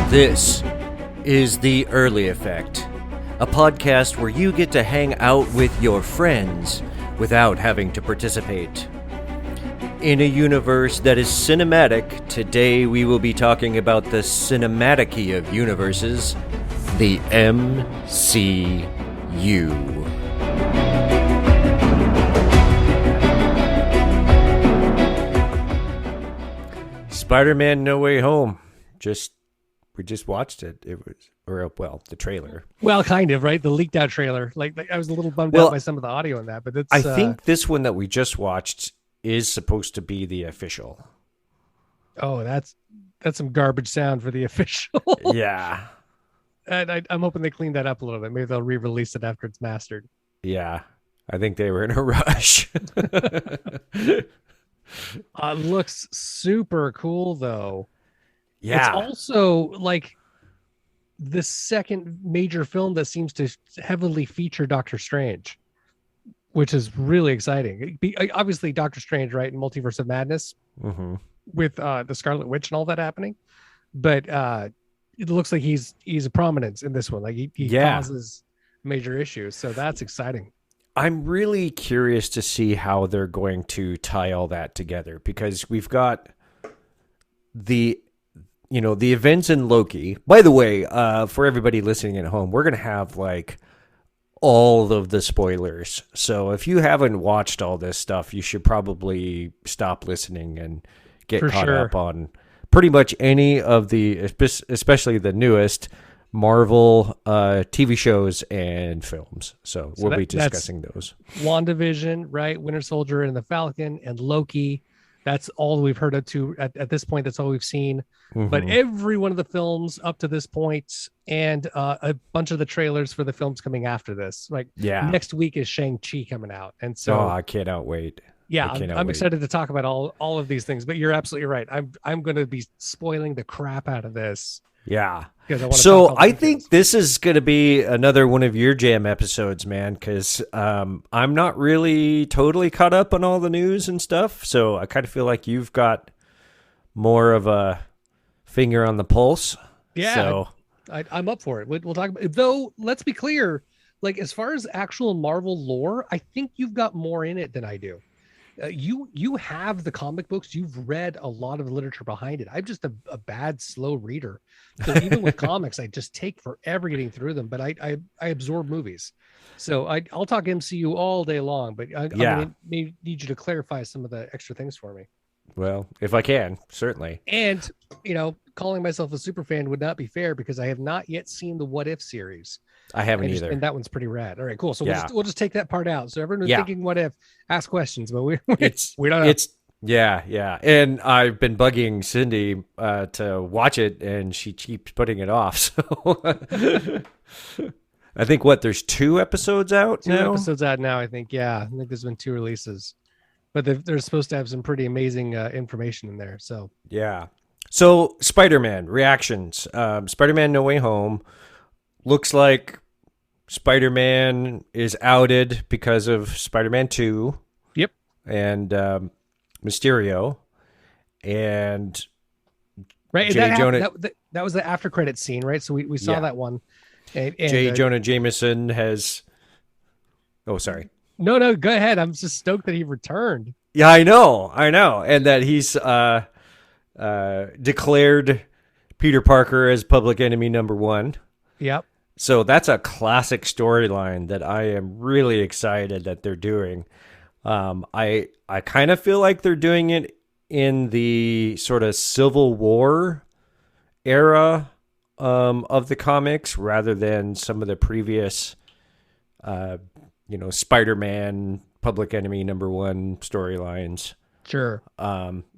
This is The Early Effect, a podcast where you get to hang out with your friends without having to participate. In a universe that is cinematic, today we will be talking about the cinematic-y of universes, the MCU. Spider-Man No Way Home. We just watched it. The trailer. Well, kind of, right? The leaked out trailer. Like I was a little bummed out by some of the audio in that, but I think this one that we just watched is supposed to be the official. Oh, that's some garbage sound for the official. Yeah. And I'm hoping they clean that up a little bit. Maybe they'll re-release it after it's mastered. Yeah. I think they were in a rush. Looks super cool, though. Yeah. It's also like the second major film that seems to heavily feature Doctor Strange, which is really exciting. Obviously, Doctor Strange, right, in Multiverse of Madness, with the Scarlet Witch and all that happening. But it looks like he's a prominence in this one. Like he causes major issues, so that's exciting. I'm really curious to see how they're going to tie all that together, because we've got the events in Loki. By the way, for everybody listening at home, we're going to have like all of the spoilers. So if you haven't watched all this stuff, you should probably stop listening and get caught up on pretty much any of the, especially the newest Marvel TV shows and films. So we'll be discussing those. WandaVision, right? Winter Soldier and the Falcon and Loki. That's all we've heard of at this point. That's all we've seen. But every one of the films up to this point, and a bunch of the trailers for the films coming after this. Like next week is Shang Chi coming out, and so I cannot wait. Yeah, I'm excited to talk about all of these things. But you're absolutely right. I'm going to be spoiling the crap out of this. Yeah. So I think this is going to be another one of your jam episodes, man, because I'm not really totally caught up on all the news and stuff. So I kind of feel like you've got more of a finger on the pulse. Yeah. So I'm up for it. We'll talk about it. Though, let's be clear, like as far as actual Marvel lore, I think you've got more in it than I do. You have the comic books. You've read a lot of the literature behind it. I'm just a bad, slow reader. So even with comics, I just take forever getting through them. But I absorb movies. So I'll talk MCU all day long. But I may need you to clarify some of the extra things for me. Well, if I can, certainly. And, calling myself a super fan would not be fair because I have not yet seen the What If series. I haven't either. And that one's pretty rad. All right, cool. So we'll just take that part out. So everyone who's thinking what if, ask questions, but we don't know. Yeah. And I've been bugging Cindy to watch it, and she keeps putting it off. So I think there's 2 episodes out now? 2 episodes out now, I think. Yeah, I think there's been 2 releases. But they're supposed to have some pretty amazing information in there. So yeah. So Spider-Man reactions. Spider-Man No Way Home. Looks like Spider-Man is outed because of Spider-Man 2. Yep. And Mysterio. And right. That was the after credit scene, right? So we saw that one. And J. Jonah Jameson has... Oh, sorry. No, go ahead. I'm just stoked that he returned. Yeah, I know. And that he's declared Peter Parker as public enemy number 1. Yep. So that's a classic storyline that I am really excited that they're doing. I kind of feel like they're doing it in the sort of Civil War era of the comics rather than some of the previous, Spider-Man public enemy number 1 storylines. Sure.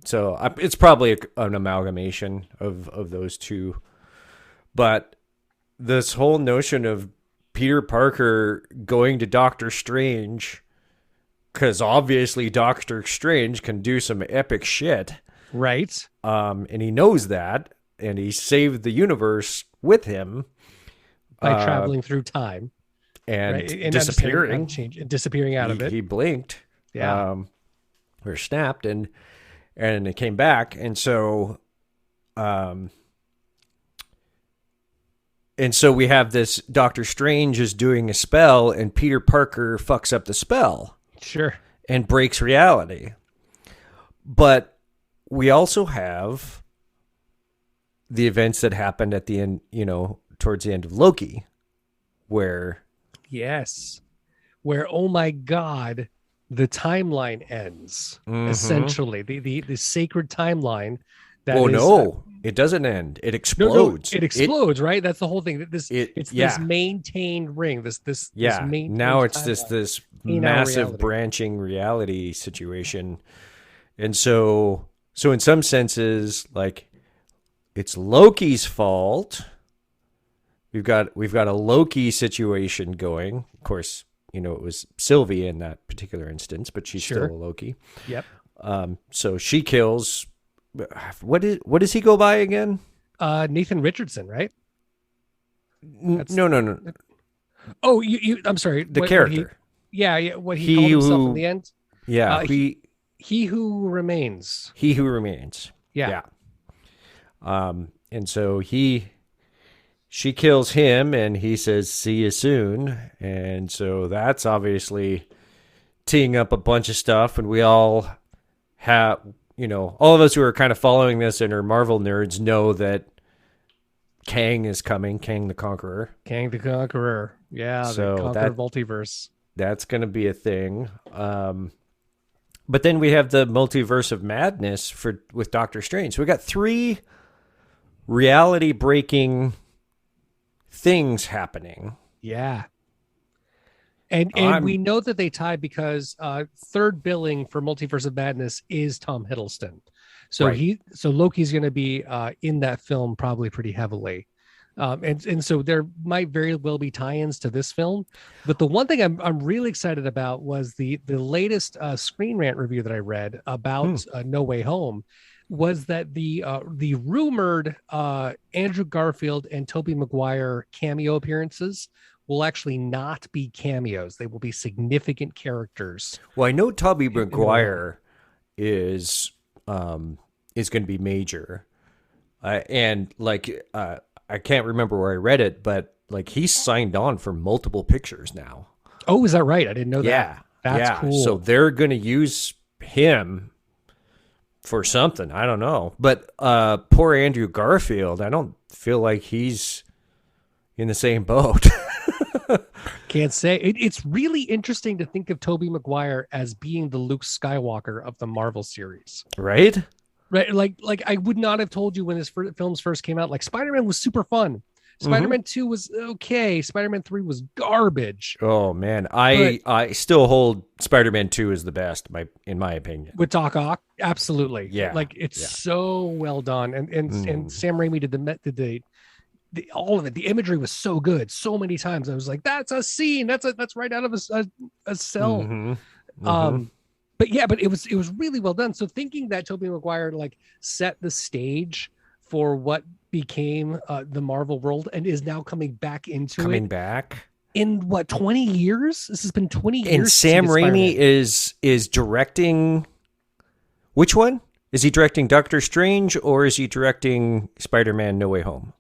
So it's probably an amalgamation of those two, but this whole notion of Peter Parker going to Doctor Strange, because obviously Doctor Strange can do some epic shit. Right. And he knows that, and he saved the universe with him. By traveling through time. And disappearing. Disappearing out of it. He blinked. Yeah. Or snapped, and it came back. And so And so we have this Doctor Strange is doing a spell and Peter Parker fucks up the spell. Sure. And breaks reality. But we also have the events that happened at the end, towards the end of Loki, where... Yes. Where, oh my God, the timeline ends, essentially. The sacred timeline. No, it doesn't end. It explodes. No, it explodes, right? That's the whole thing. This maintained ring. This maintained now it's timeline. this massive branching reality situation. And so in some senses, like, it's Loki's fault. We've got a Loki situation going. Of course, it was Sylvie in that particular instance, but she's still a Loki. Yep. So she kills. What does he go by again? Nathan Richardson, right? No. Oh, I'm sorry. The character. What he called himself in the end. Yeah. He who remains. He who remains. Yeah. And so she kills him and he says, "See you soon." And so that's obviously teeing up a bunch of stuff. And we all have, all of us who are kind of following this and are Marvel nerds know that Kang is coming, Kang the Conqueror. Kang the Conqueror. Yeah, so the Conqueror multiverse. That's going to be a thing. But then we have the Multiverse of Madness with Doctor Strange. So we got 3 reality-breaking things happening. Yeah. And we know that they tie because third billing for Multiverse of Madness is Tom Hiddleston. So right. Loki's going to be in that film probably pretty heavily. And so there might very well be tie-ins to this film. But the one thing I'm really excited about was the latest Screen Rant review that I read about No Way Home was that the rumored Andrew Garfield and Tobey Maguire cameo appearances will actually not be cameos. They will be significant characters. Well, I know Tobey Maguire is going to be major. And like, I can't remember where I read it, but like he's signed on for multiple pictures now. Oh, is that right? I didn't know that. Yeah. That's cool. So they're going to use him for something. I don't know. But poor Andrew Garfield, I don't feel like he's in the same boat. Can't say. It's really interesting to think of Tobey Maguire as being the Luke Skywalker of the Marvel series. Right? Right. Like I would not have told you when this films first came out. Like Spider-Man was super fun. Spider-Man 2 was okay. Spider-Man 3 was garbage. Oh man, I still hold Spider-Man 2 as the best, in my opinion. With Doc Ock, absolutely. Yeah, like it's so well done, and Sam Raimi did the all of it. The imagery was so good. So many times I was like, "That's a scene. That's right out of a cell." But it was really well done. So thinking that Tobey Maguire like set the stage for what became the Marvel world and is now coming back in what 20 years. This has been 20 years. And Sam Raimi is directing. Which one is he directing? Doctor Strange or is he directing Spider-Man No Way Home?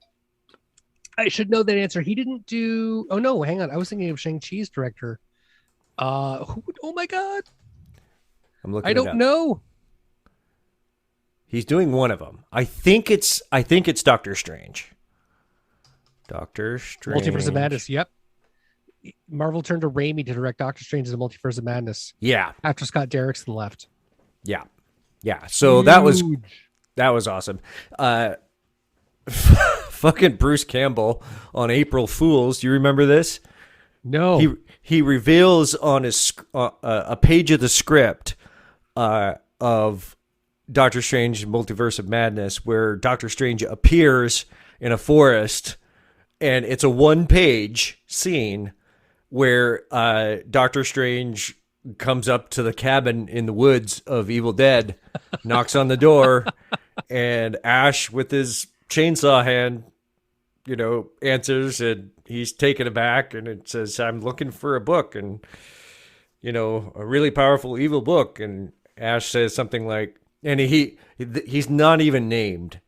I should know that answer. He didn't do. Oh no, hang on. I was thinking of Shang-Chi's director. Oh my God. I don't know. He's doing one of them. I think it's Doctor Strange. Doctor Strange. Multiverse of Madness. Yep. Marvel turned to Raimi to direct Doctor Strange in the Multiverse of Madness. Yeah. After Scott Derrickson left. Yeah. Yeah. So that was awesome. Fucking Bruce Campbell on April Fools. Do you remember this? No. He reveals on his a page of the script of Doctor Strange Multiverse of Madness where Doctor Strange appears in a forest, and it's a 1-page scene where Doctor Strange comes up to the cabin in the woods of Evil Dead, knocks on the door, and Ash with his chainsaw hand, answers, and he's taken aback, and it says, "I'm looking for a book, and a really powerful evil book." And Ash says something like, and he's not even named.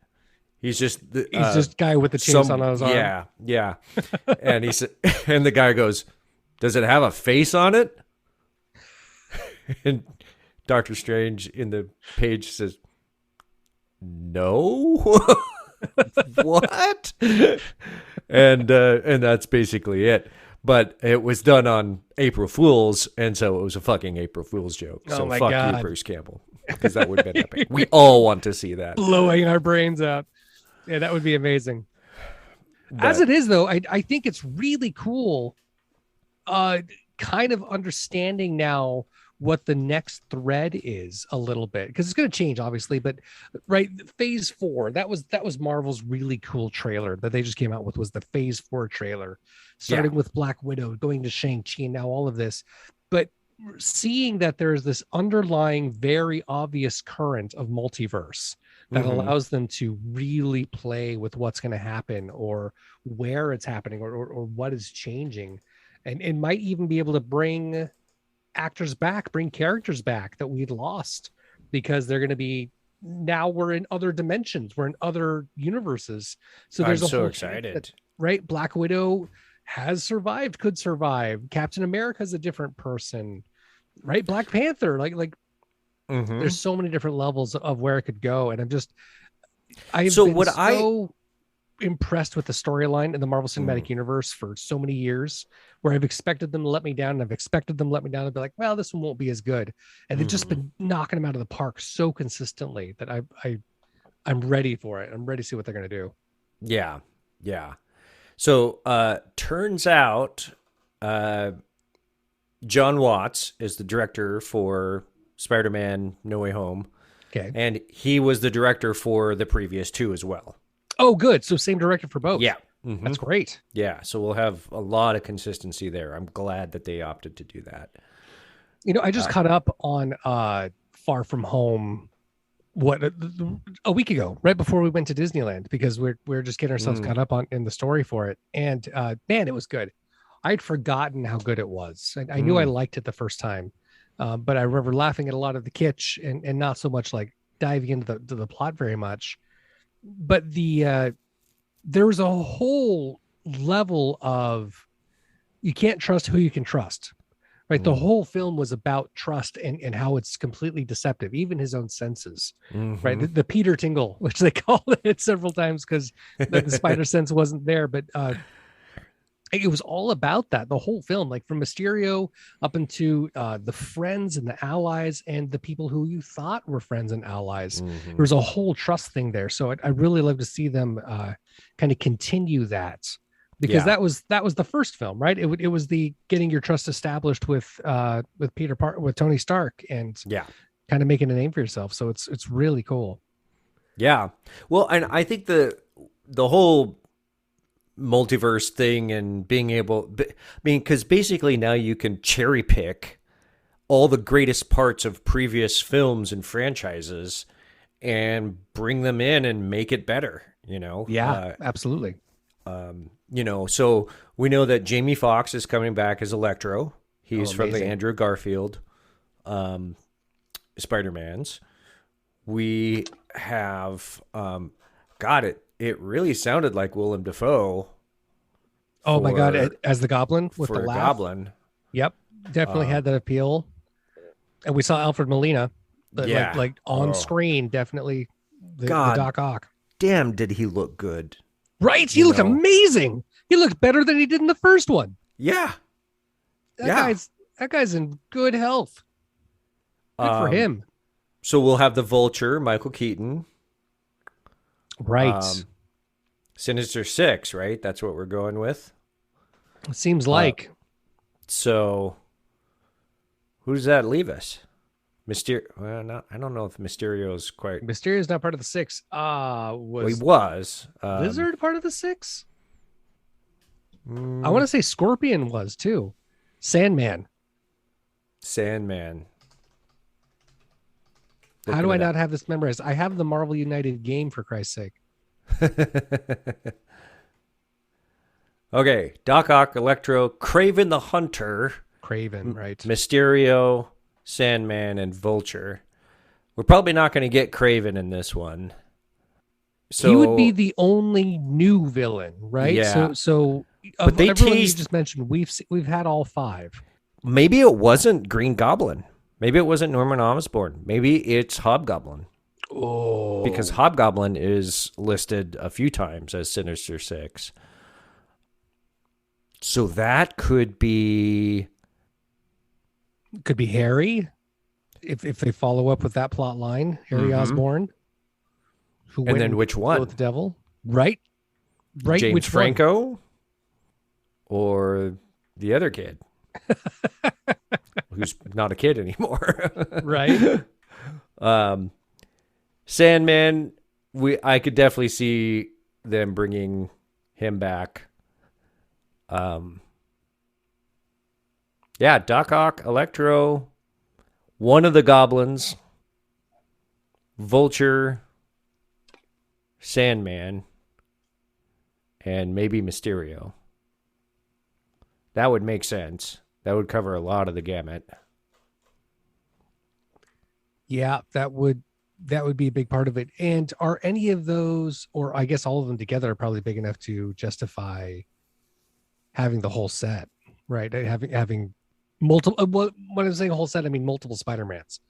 He's just He's just guy with the chainsaw on his arm. Yeah. And and the guy goes, "Does it have a face on it?" And Doctor Strange in the page says, "No." What? And that's basically it. But it was done on April Fool's, and so it was a fucking April Fool's joke. So fuck you, Bruce Campbell, because that would have been epic. We all want to see that. Blowing our brains out. Yeah, that would be amazing. As it is, though, I think it's really cool kind of understanding now what the next thread is a little bit, because it's going to change, obviously. But right, Phase 4, that was Marvel's really cool trailer that they just came out with, was the Phase 4 trailer, starting with Black Widow, going to Shang Chi, and now all of this. But seeing that there's this underlying, very obvious current of multiverse that allows them to really play with what's going to happen, or where it's happening, or what is changing. And it might even be able to bring actors back, bring characters back that we'd lost, because they're going to be, now we're in other dimensions, we're in other universes. So there's I'm so excited. Right? Black Widow has survived, could survive. Captain America's a different person, right? Black Panther, like there's so many different levels of where it could go. And I've been so impressed with the storyline in the Marvel Cinematic Universe for so many years, where I've expected them to let me down, and I've expected them to let me down and be like, well, this one won't be as good. And they've just been knocking them out of the park so consistently that I'm ready for it. I'm ready to see what they're going to do. Yeah. Yeah. So turns out John Watts is the director for Spider-Man No Way Home. Okay. And he was the director for the previous two as well. Oh, good. So same director for both. Yeah. That's great. Yeah. So we'll have a lot of consistency there. I'm glad that they opted to do that. I just caught up on Far From Home a week ago, right before we went to Disneyland, because we're just getting ourselves caught up in the story for it. And man, it was good. I'd forgotten how good it was. I knew I liked it the first time, but I remember laughing at a lot of the kitsch and not so much like diving into the plot very much. But there was a whole level of, you can't trust who you can trust, right? The whole film was about trust and how it's completely deceptive, even his own senses, right? The Peter Tingle, which they called it several times because the spider sense wasn't there, but it was all about that, the whole film, like from Mysterio up into the friends and the allies and the people who you thought were friends and allies. There was a whole trust thing there. So I really love to see them kind of continue that, because that was the first film, right? It was the getting your trust established with with Tony Stark, and kind of making a name for yourself. So it's really cool. Yeah. Well, and I think the whole multiverse thing and being able, because basically now you can cherry pick all the greatest parts of previous films and franchises and bring them in and make it better, Absolutely. So we know that Jamie Foxx is coming back as Electro. He's from the Andrew Garfield Spider-Mans. We have it really sounded like Willem Dafoe. Oh my God, as the Goblin with the laugh. Goblin. Yep, definitely had that appeal. And we saw Alfred Molina, like on screen, definitely the Doc Ock. Damn, did he look good? Right, he looked amazing. He looked better than he did in the first one. Yeah, that guy's in good health. Good for him. So we'll have the Vulture, Michael Keaton. Right. Sinister Six, right? That's what we're going with. It seems like. So who does that leave us? Mysterio. Well, I don't know if Mysterio's quite. Mysterio's not part of the six. He was. Lizard part of the six? I want to say Scorpion was too. Sandman. How do I not have this memorized? I have the Marvel United game, for Christ's sake. Okay, Doc Ock, Electro, Kraven the Hunter. Kraven, right. Mysterio, Sandman, and Vulture. We're probably not going to get Kraven in this one. So he would be the only new villain, right? Yeah. So But of they everyone you teased just mentioned, we've had all 5. maybe it wasn't Green Goblin. Maybe it wasn't Norman Osborn. Maybe it's Hobgoblin. Oh, Because Hobgoblin is listed a few times as Sinister Six. So that could be Harry, if they follow up with that plot line, Harry Osborn. Who and went then which one? with the devil, right? James which Franco one? or the other kid who's not a kid anymore. Right. Sandman, I could definitely see them bringing him back. Yeah, Doc Ock, Electro, one of the goblins, Vulture, Sandman, and maybe Mysterio. That would make sense. That would cover a lot of the gamut. Yeah, that would be a big part of it. And are any of those, or I guess all of them together, are probably big enough to justify having the whole set, right? Having multiple. When I'm saying a whole set, I mean multiple Spider-Mans.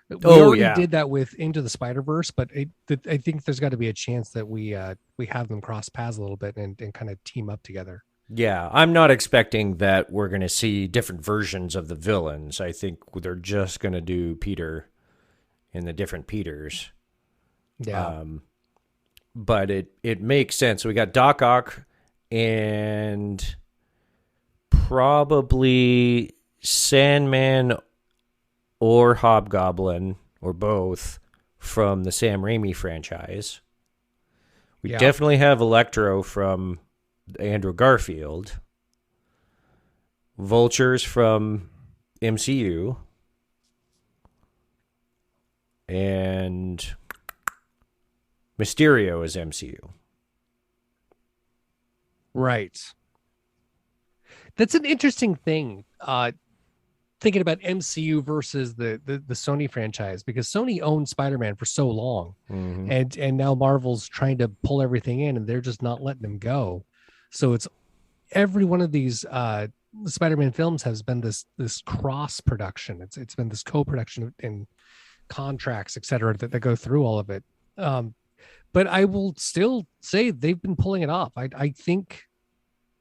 We already did that with Into the Spider-Verse, but I think there's got to be a chance that we have them cross paths a little bit and kind of team up together. Yeah, I'm not expecting that we're going to see different versions of the villains. I think they're just going to do Peter and the different Peters. Yeah. But it makes sense. So we got Doc Ock and probably Sandman or Hobgoblin or both from the Sam Raimi franchise. We definitely have Electro from Andrew Garfield. Vultures from MCU. And Mysterio is MCU. Right. That's an interesting thing. Thinking about MCU versus the Sony franchise, because Sony owned Spider-Man for so long, and now Marvel's trying to pull everything in, and they're just not letting them go. So it's every one of these Spider-Man films has been this cross production. It's been this co-production and contracts, etc., that go through all of it. But I will still say they've been pulling it off. I think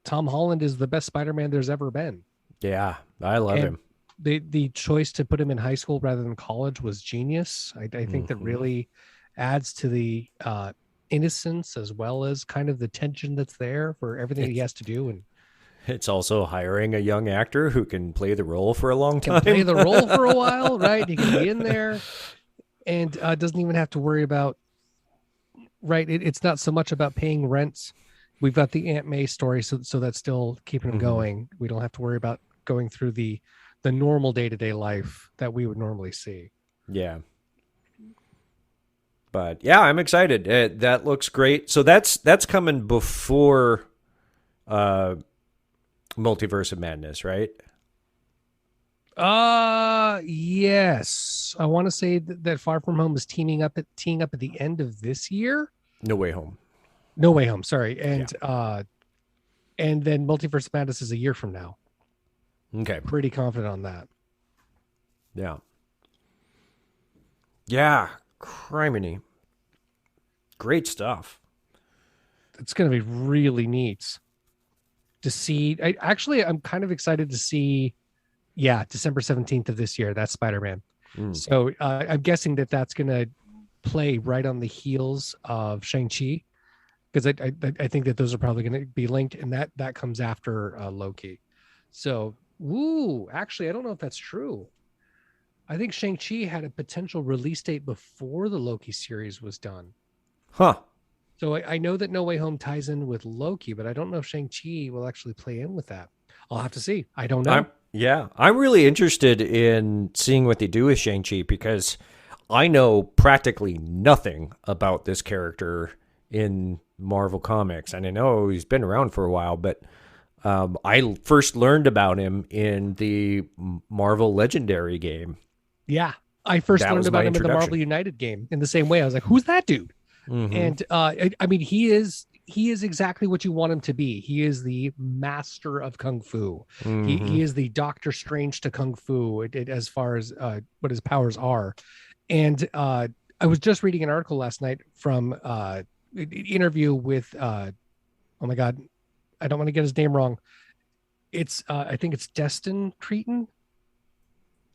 Tom Holland is the best Spider-Man there's ever been. Yeah, I love him. The choice to put him in high school rather than college was genius. I think that really adds to the innocence as well as kind of the tension that's there for everything he has to do. And it's also hiring a young actor who can play the role for a long time. Play the role for a while, right? He can be in there and doesn't even have to worry about, right? It's not so much about paying rent. We've got the Aunt May story, so that's still keeping him going. We don't have to worry about going through the normal day-to-day life that we would normally see. Yeah. But yeah, I'm excited. That looks great. So that's coming before Multiverse of Madness, right? Yes. I want to say that Far From Home is teeing up at the end of this year. No Way Home. No Way Home, sorry. And then Multiverse of Madness is a year from now. Okay. Pretty confident on that. Yeah. Yeah. Criminy. Great stuff. It's going to be really neat to see. I'm kind of excited to see, December 17th of this year. That's Spider-Man. So I'm guessing that's going to play right on the heels of Shang Chi, because I think that those are probably going to be linked, and that comes after Loki. So, actually, I don't know if that's true. I think Shang Chi had a potential release date before the Loki series was done. Huh. So I know that No Way Home ties in with Loki, but I don't know if Shang Chi will actually play in with that. I'll have to see. I don't know. I'm really interested in seeing what they do with Shang Chi, because I know practically nothing about this character in Marvel Comics, and I know he's been around for a while, but I first learned about him in the Marvel Legendary game. Yeah, I first learned about him in the Marvel United game in the same way. I was like, who's that dude? And I mean, he is exactly what you want him to be. He is the master of kung fu. He is the Doctor Strange to kung fu as far as what his powers are. And I was just reading an article last night from an interview with oh my god, I don't want to get his name wrong. It's I think it's Destin Cretin.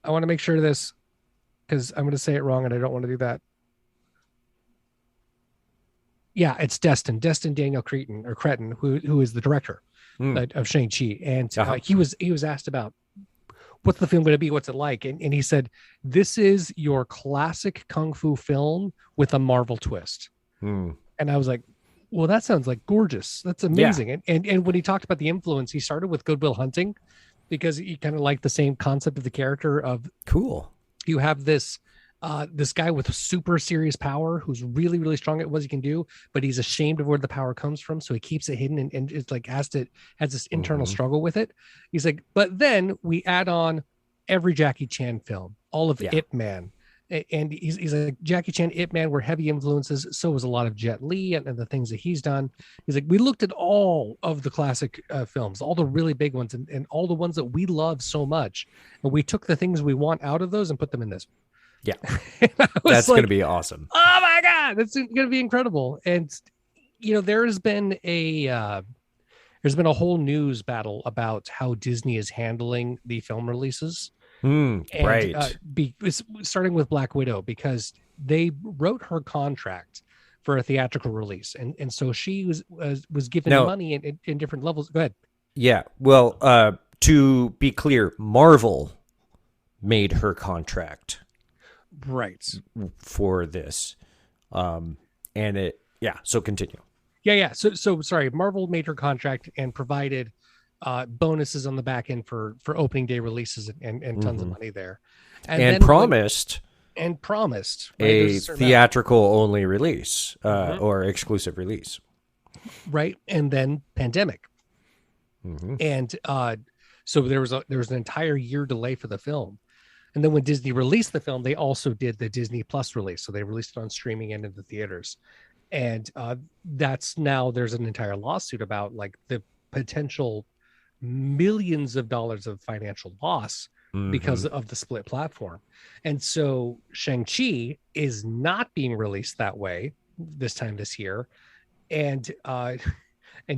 I want to make sure of this because I'm going to say it wrong and I don't want to do that. Yeah, it's Destin Daniel Cretin, who is the director of Shang Chi, and he was asked about what's the film going to be, what's it like, and he said this is your classic kung fu film with a Marvel twist. And I was like, well, that sounds like gorgeous. That's amazing. Yeah. And when he talked about the influence, he started with Good Will Hunting because he kind of liked the same concept of the character of cool. You have this guy with super serious power who's really, really strong at what he can do, but he's ashamed of where the power comes from. So he keeps it hidden and it's like has this internal struggle with it. He's like, but then we add on every Jackie Chan film, all of Ip Man. And he's like, Jackie Chan, Ip Man were heavy influences. So was a lot of Jet Li and the things that he's done. He's like, we looked at all of the classic films, all the really big ones and all the ones that we love so much. And we took the things we want out of those and put them in this. Yeah, that's going to be awesome. Oh my God, that's going to be incredible. And, you know, there's been a whole news battle about how Disney is handling the film releases. Right. Starting with Black Widow, because they wrote her contract for a theatrical release. And so she was given money in different levels. Go ahead. Yeah. Well, to be clear, Marvel made her contract. Right. For this. So continue. Yeah. So sorry, Marvel made her contract and provided bonuses on the back end for opening day releases and tons of money there. And promised right, a theatrical only release or exclusive release. Right. And then pandemic. And so there was an entire year delay for the film. And then when Disney released the film, they also did the Disney Plus release. So they released it on streaming and in the theaters. And that's now there's an entire lawsuit about like the potential millions of dollars of financial loss because of the split platform. And so Shang-Chi is not being released that way this year. And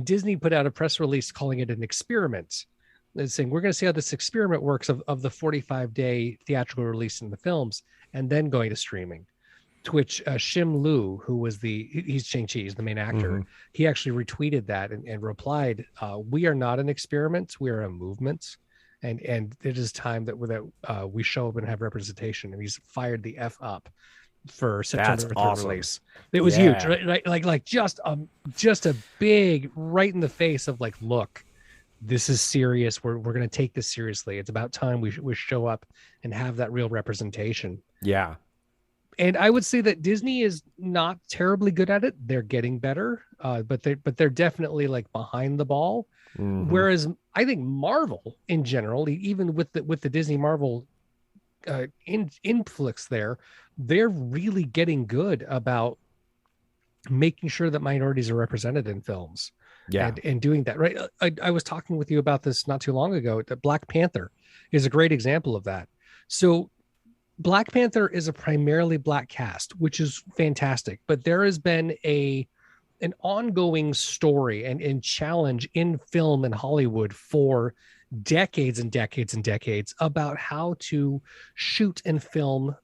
Disney put out a press release calling it an experiment. Is saying we're going to see how this experiment works of the 45-day theatrical release in the films and then going to streaming. To which Shim Lu, who was he's Shang-Chi, he's the main actor, he actually retweeted that and replied, we are not an experiment, we are a movement. And it is time that we show up and have representation. And he's fired the F up for September 3rd release. It was huge, right? Like just a big right in the face of like, look, this is serious. We're going to take this seriously. It's about time we show up and have that real representation. Yeah. And I would say that Disney is not terribly good at it. They're getting better, but they're definitely like behind the ball. Whereas I think Marvel in general, even with the Disney Marvel influx there, they're really getting good about making sure that minorities are represented in films. Yeah, and doing that, right? I was talking with you about this not too long ago. That Black Panther is a great example of that. So Black Panther is a primarily Black cast, which is fantastic. But there has been an ongoing story and challenge in film and Hollywood for decades and decades and decades about how to shoot and film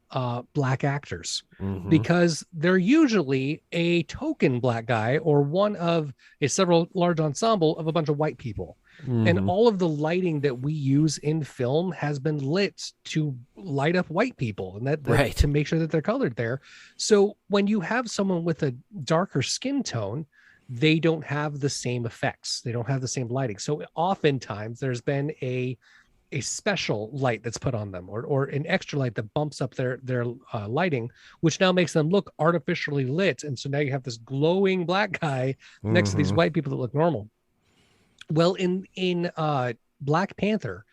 Black actors, because they're usually a token Black guy or one of a several large ensemble of a bunch of white people. And all of the lighting that we use in film has been lit to light up white people and that to make sure that they're colored there. So when you have someone with a darker skin tone, they don't have the same effects. They don't have the same lighting. So oftentimes there's been a special light that's put on them or an extra light that bumps up their lighting, which now makes them look artificially lit. And so now you have this glowing Black guy next to these white people that look normal. Well, in Black Panther,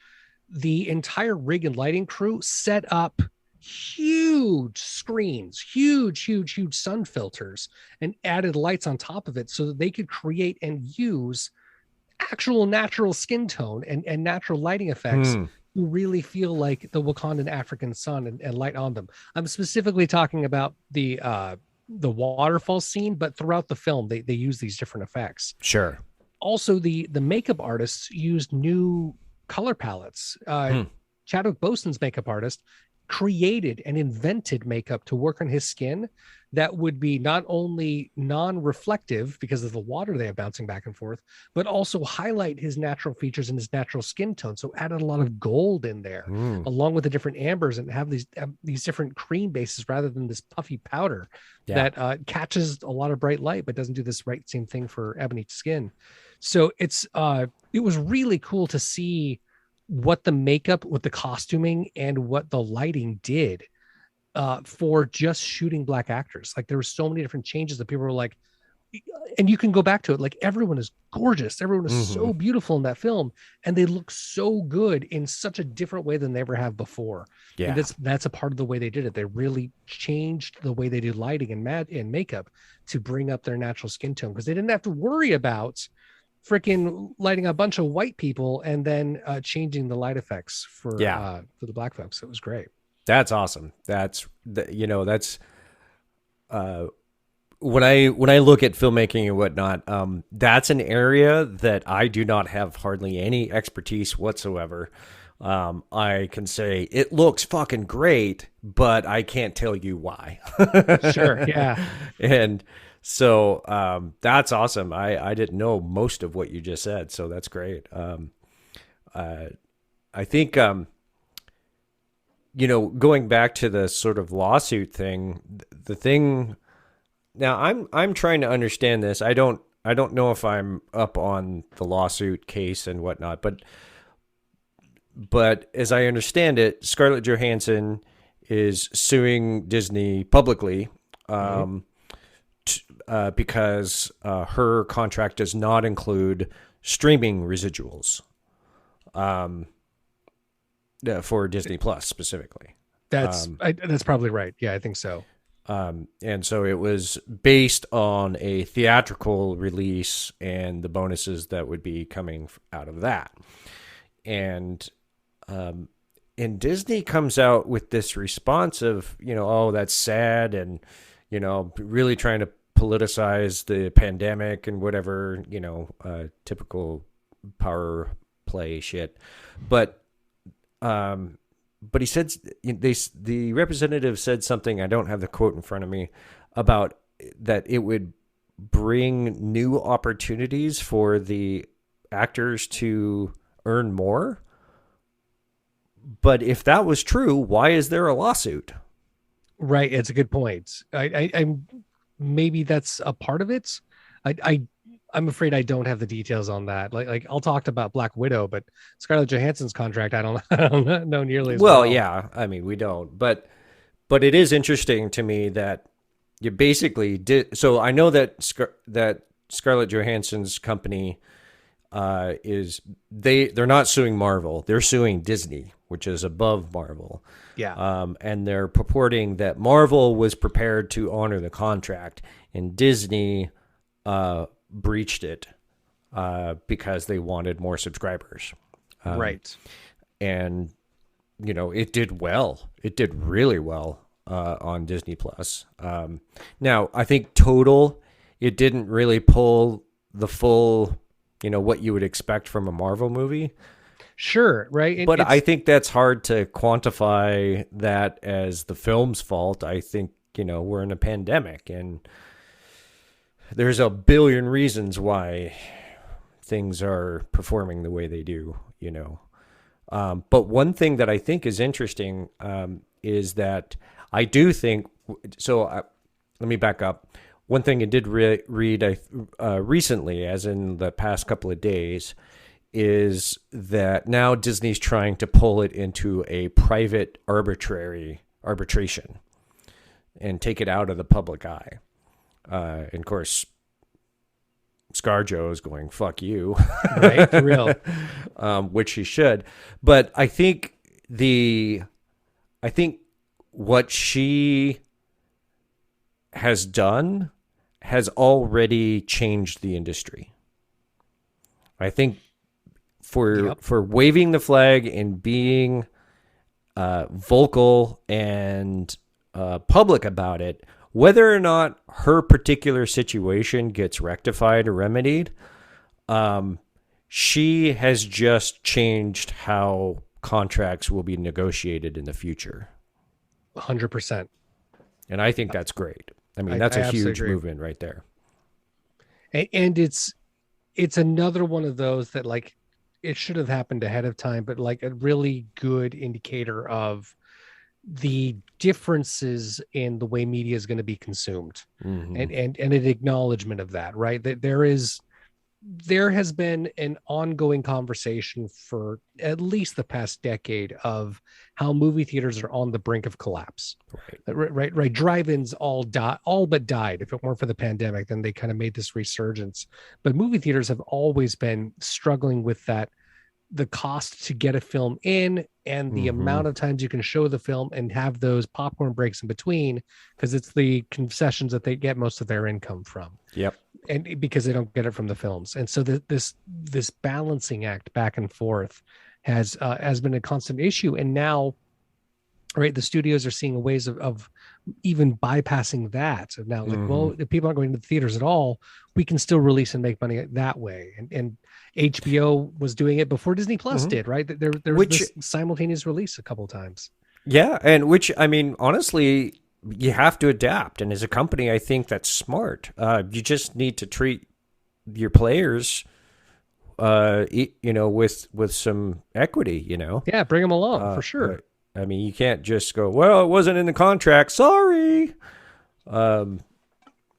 the entire rig and lighting crew set up huge screens, huge sun filters, and added lights on top of it so that they could create and use actual natural skin tone and natural lighting effects to really feel like the Wakandan African sun and light on them. I'm specifically talking about the waterfall scene, but throughout the film, they use these different effects. Sure. Also, the makeup artists used new color palettes. Chadwick Boseman's makeup artist created and invented makeup to work on his skin that would be not only non-reflective because of the water they have bouncing back and forth, but also highlight his natural features and his natural skin tone. So added a lot of gold in there, along with the different ambers, and have these different cream bases rather than this puffy powder that catches a lot of bright light, but doesn't do this same thing for ebony skin. So it was really cool to see what the makeup, what the costuming, and what the lighting did for just shooting black actors. Like, there were so many different changes that people were like, and you can go back to it, like, everyone is gorgeous, everyone is so beautiful in that film, and they look so good in such a different way than they ever have before. And that's a part of the way they did it. They really changed the way they do lighting and makeup to bring up their natural skin tone, because they didn't have to worry about freaking lighting a bunch of white people and then changing the light effects for the black folks. It was great. That's awesome. That's when I look at filmmaking and whatnot, that's an area that I do not have hardly any expertise whatsoever. I can say it looks fucking great, but I can't tell you why. Sure. Yeah. And so that's awesome. I didn't know most of what you just said, so that's great. I think, going back to the sort of lawsuit thing, the thing now, I'm trying to understand this. I don't know if I'm up on the lawsuit case and whatnot, but as I understand it, Scarlett Johansson is suing Disney publicly. Because her contract does not include streaming residuals for Disney Plus specifically. That's probably right. Yeah, I think so. And so it was based on a theatrical release and the bonuses that would be coming out of that. And Disney comes out with this response of, oh, that's sad, and really trying to politicize the pandemic and whatever, typical power play shit. But he said, the representative said something, I don't have the quote in front of me, about that it would bring new opportunities for the actors to earn more. But if that was true, why is there a lawsuit? Right. It's a good point. I'm maybe that's a part of it. I'm afraid I don't have the details on that. Like I'll talk about Black Widow, but Scarlett Johansson's contract, I don't know nearly as well. Well, yeah. I mean, we don't, but it is interesting to me that you basically did. So I know that Scarlett Johansson's company they're not suing Marvel. They're suing Disney, which is above Marvel. Yeah. And they're purporting that Marvel was prepared to honor the contract and Disney breached it because they wanted more subscribers. Right. And, it did well. It did really well on Disney Plus. Now, I think total, it didn't really pull the full, what you would expect from a Marvel movie. Sure, right. But I think that's hard to quantify that as the film's fault. I think, we're in a pandemic and there's a billion reasons why things are performing the way they do, But one thing that I think is interesting is that I do think, let me back up. One thing I did read recently, as in the past couple of days, is that now Disney's trying to pull it into a private arbitration and take it out of the public eye. And of course, ScarJo is going, fuck you. Right, for real. Which he should. But I think what she has done has already changed the industry. I think for waving the flag and being vocal and public about it, whether or not her particular situation gets rectified or remedied, she has just changed how contracts will be negotiated in the future. 100%. And I think that's great. I mean, that's a huge movement right there. And it's another one of those that, like, it should have happened ahead of time, but like a really good indicator of the differences in the way media is going to be consumed, and an acknowledgement of that, right? That there has been an ongoing conversation for at least the past decade of how movie theaters are on the brink of collapse. Right. Drive-ins all but died. If it weren't for the pandemic, then they kind of made this resurgence. But movie theaters have always been struggling with that, the cost to get a film in and the amount of times you can show the film and have those popcorn breaks in between, because it's the concessions that they get most of their income from. Yep. And because they don't get it from the films. And so this balancing act back and forth has been a constant issue. And now, right, the studios are seeing ways of even bypassing that. Of now, like, well, if people aren't going to the theaters at all, we can still release and make money that way. And HBO was doing it before Disney Plus did, right? There was this simultaneous release a couple of times. Yeah, and which, I mean, honestly, you have to adapt. And as a company, I think that's smart. You just need to treat your players, with some equity, Yeah, bring them along for sure. I mean, you can't just go, well, it wasn't in the contract. Sorry. It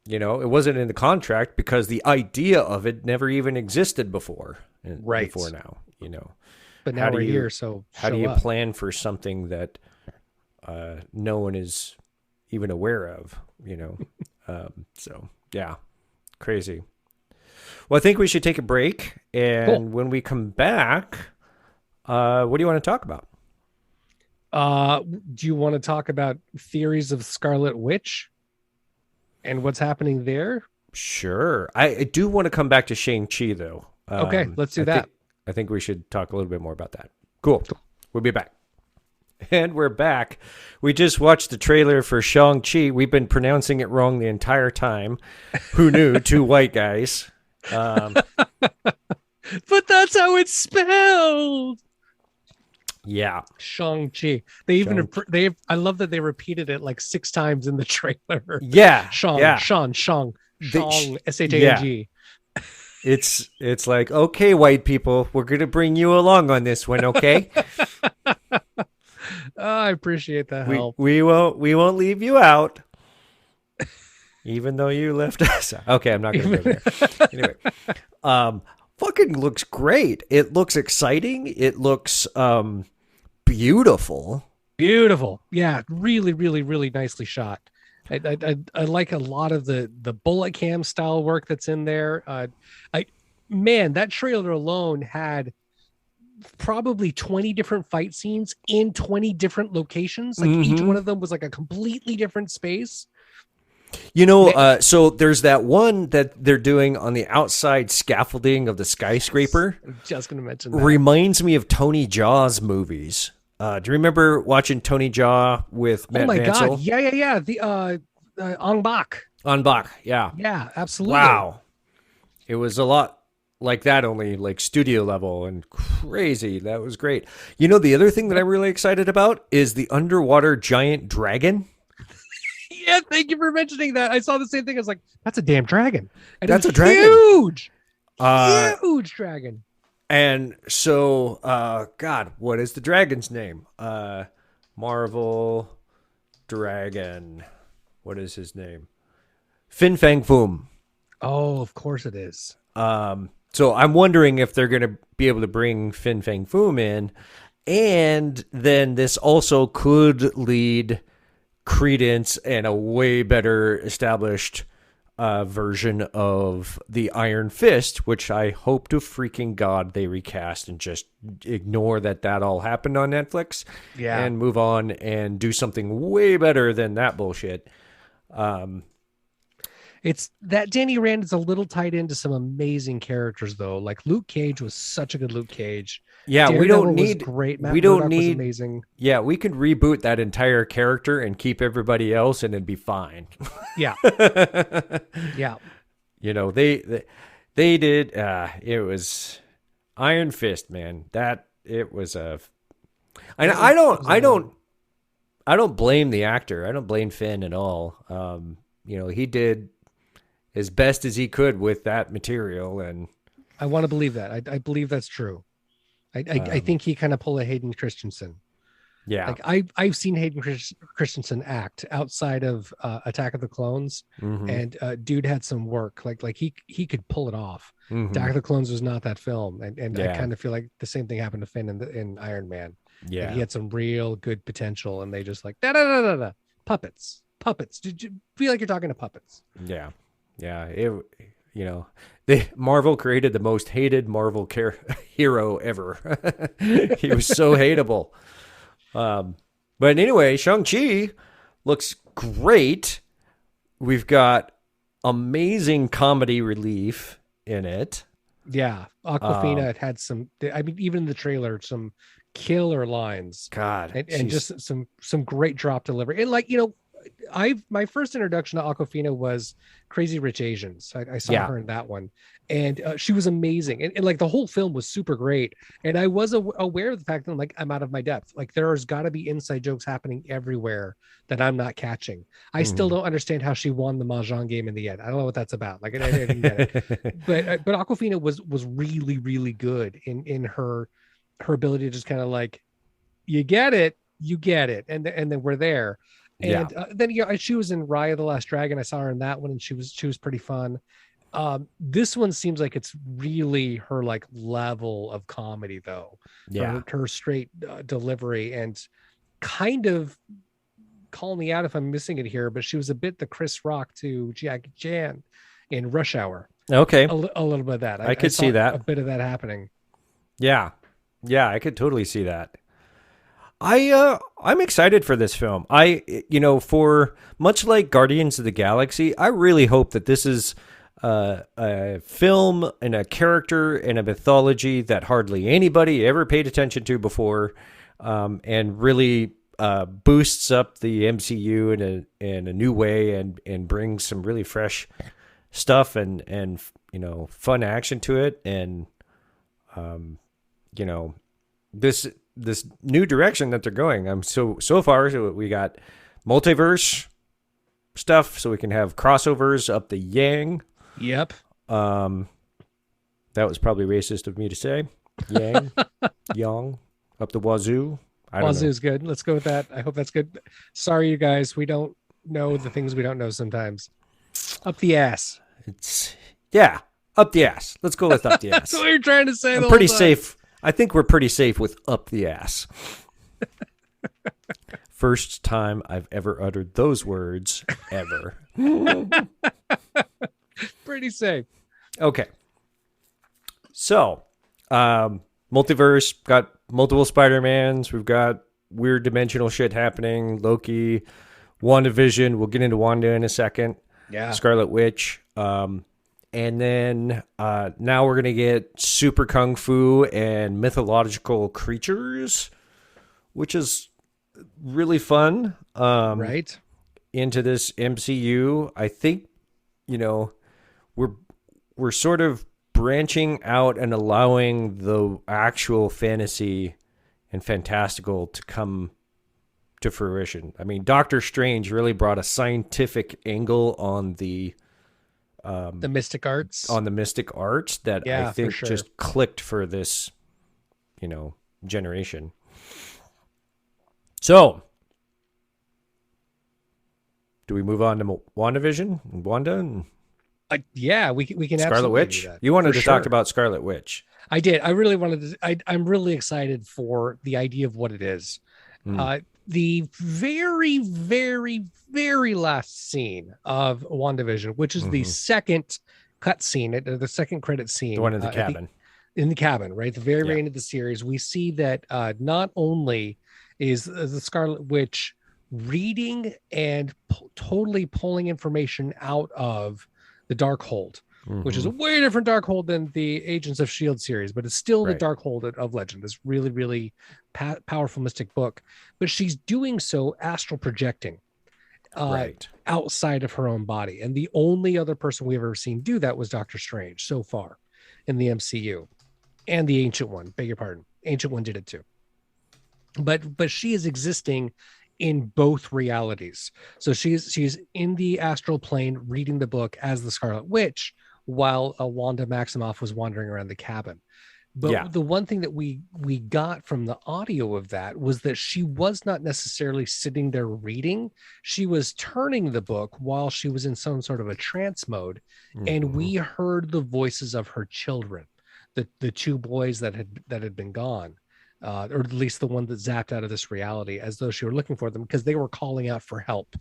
wasn't in the contract because the idea of it never even existed before. Right. Before now, But now we're here, so how do you plan for something that no one is even aware of, So, yeah, crazy. Well, I think we should take a break. And when we come back, what do you want to talk about? Do you want to talk about theories of Scarlet Witch and what's happening there? Sure. I do want to come back to Shang Chi, though. Okay, let's do that. I think we should talk a little bit more about that. Cool. We'll be back. And we're back. We just watched the trailer for Shang Chi. We've been pronouncing it wrong the entire time. Who knew? Two white guys. But that's how it's spelled. Yeah. Shang-Chi. I love that they repeated it like 6 times in the trailer. Yeah. Shang, yeah. Shang, S-H-A-N-G. Yeah. It's like, okay, white people, we're going to bring you along on this one, okay? I appreciate that help. We won't leave you out. Even though you left us. Okay, I'm not going to go there. Anyway. Fucking looks great. It looks exciting. It looks beautiful. Yeah, really, really, really nicely shot. I like a lot of the bullet cam style work that's in there. That trailer alone had probably 20 different fight scenes in 20 different locations. Like each one of them was like a completely different space. So there's that one that they're doing on the outside scaffolding of the skyscraper. I'm just going to mention that. Reminds me of Tony Jaa's movies. Do you remember watching Tony Jaa with Matt Vancel? God. Yeah. The Ong Bak. Ong Bak, yeah. Yeah, absolutely. Wow. It was a lot like that, only like studio level and crazy. That was great. The other thing that I'm really excited about is the underwater giant dragon. Yeah, thank you for mentioning that. I saw the same thing. I was like, that's a damn dragon. And that's a dragon. Huge dragon. And so, God, what is the dragon's name? Marvel Dragon. What is his name? Fin Fang Foom. Oh, of course it is. So I'm wondering if they're going to be able to bring Fin Fang Foom in. And then this also could lead credence and a way better established version of the Iron Fist, which I hope to freaking God they recast and just ignore that all happened on Netflix and move on and do something way better than that bullshit. It's that Danny Rand is a little tied into some amazing characters though. Like Luke Cage was such a good Luke Cage. Yeah, Daredevil we don't was need great. Matt we don't Murdock need was amazing. Yeah, we could reboot that entire character and keep everybody else and it'd be fine. Yeah. Yeah. You know, they did it was Iron Fist, man. That it was a I don't blame the actor. I don't blame Finn at all. You know, he did as best as he could with that material, and I want to believe that. I believe that's true. I think he kind of pulled a Hayden Christensen. Yeah, like I've seen Hayden Christensen act outside of Attack of the Clones, and dude had some work. Like he could pull it off. Attack of the Clones was not that film, and I kind of feel like the same thing happened to Finn in Iron Man. Yeah, like he had some real good potential, and they just like puppets. Did you feel like you're talking to puppets? Yeah. It, you know, Marvel created the most hated Marvel hero ever. He was so hateable. But anyway, Shang Chi looks great. We've got amazing comedy relief in it. Yeah, Aquafina had some. I mean, even in the trailer, some killer lines. God, and just some great drop delivery. And like, you know, my first introduction to Aquafina was Crazy Rich Asians. I saw her in that one, and she was amazing. And like the whole film was super great. And I was aware of the fact that like I'm out of my depth. Like there's got to be inside jokes happening everywhere that I'm not catching. I still don't understand how she won the mahjong game in the end. I don't know what that's about. Like I didn't get it. But Aquafina was really really good in her ability to just kind of like, you get it, and then we're there. And then she was in Raya the Last Dragon. I saw her in that one, and she was pretty fun. This one seems like it's really her like level of comedy though. Her straight delivery, and kind of call me out if I'm missing it here, but she was a bit the Chris Rock to Jackie Chan in Rush Hour. Okay, a little bit of that. I could see that, a bit of that happening. Yeah, I could totally see that. I'm excited for this film. For much like Guardians of the Galaxy, I really hope that this is a film and a character and a mythology that hardly anybody ever paid attention to before, and really boosts up the MCU in a new way and brings some really fresh stuff and fun action to it, and this new direction that they're going. I'm so far. So we got multiverse stuff, so we can have crossovers up the yang. Yep. That was probably racist of me to say. Yang, yang, up the wazoo. Wazoo's good. Let's go with that. I hope that's good. Sorry, you guys. We don't know the things we don't know sometimes. Up the ass. Up the ass. Let's go with up the ass. That's what you're trying to say. I'm pretty safe. I think we're pretty safe with up the ass. First time I've ever uttered those words ever. Pretty safe. Okay. So, multiverse, got multiple Spider-Mans. We've got weird dimensional shit happening. Loki, WandaVision. We'll get into Wanda in a second. Yeah. Scarlet Witch. And then now we're going to get super kung fu and mythological creatures, which is really fun. Right. Into this MCU. I think, we're sort of branching out and allowing the actual fantasy and fantastical to come to fruition. I mean, Doctor Strange really brought a scientific angle on the mystic arts. On the mystic arts that I think just clicked for this, generation. So, do we move on to WandaVision? Wanda? And we can Scarlet Witch? do that. You wanted to talk about Scarlet Witch. I did. I really wanted to. I'm really excited for the idea of what it is. the very, very, very last scene of WandaVision, which is the second cut scene, the second credit scene, The one in the cabin. In the cabin, right? The very, Yeah. very end of the series, we see that not only is the Scarlet Witch reading and totally pulling information out of the Darkhold, which is a way different Darkhold than the Agents of S.H.I.E.L.D. series, but it's still the Darkhold of Legend, this really, really powerful mystic book. But she's doing so astral projecting outside of her own body. And the only other person we've ever seen do that was Doctor Strange so far in the MCU. And the Ancient One, beg your pardon. Ancient One did it too. But she is existing in both realities. So she's in the astral plane reading the book as the Scarlet Witch, while Wanda Maximoff was wandering around the cabin. But the one thing that we got from the audio of that was that she was not necessarily sitting there reading. She was turning the book while she was in some sort of a trance mode. And we heard the voices of her children, the two boys that had been gone. Or at least the one that zapped out of this reality, as though she were looking for them, because they were calling out for help.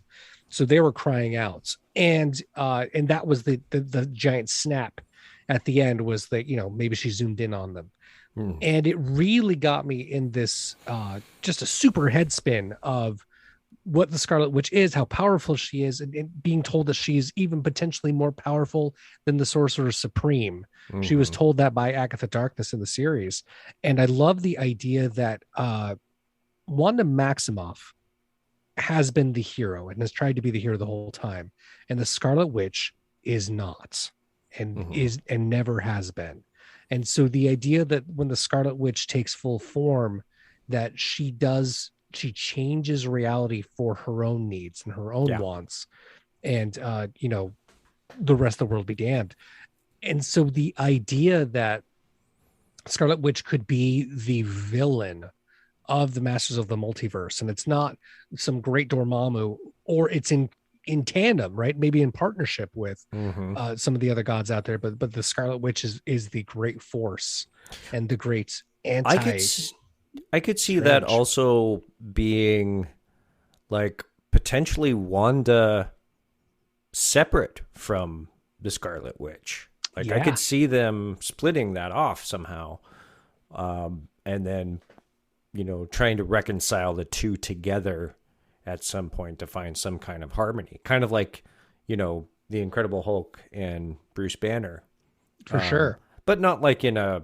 So they were crying out. And that was the giant snap at the end, was that, maybe she zoomed in on them. And it really got me in this just a super head spin of what the Scarlet Witch is, how powerful she is, and being told that she's even potentially more powerful than the Sorcerer Supreme. She was told that by Agatha Darkness in the series. And I love the idea that Wanda Maximoff has been the hero and has tried to be the hero the whole time. And the Scarlet Witch is not, and and never has been. And so the idea that when the Scarlet Witch takes full form, that she changes reality for her own needs and her own wants, and the rest of the world be damned. And so the idea that Scarlet Witch could be the villain of the Masters of the Multiverse, and it's not some great Dormammu, or it's in tandem, right? Maybe in partnership with some of the other gods out there, but the Scarlet Witch is the great force and the great I could see that also being like potentially Wanda separate from the Scarlet Witch. Like I could see them splitting that off somehow. And then, trying to reconcile the two together at some point to find some kind of harmony. Kind of like, the Incredible Hulk and Bruce Banner. For sure. But not like in a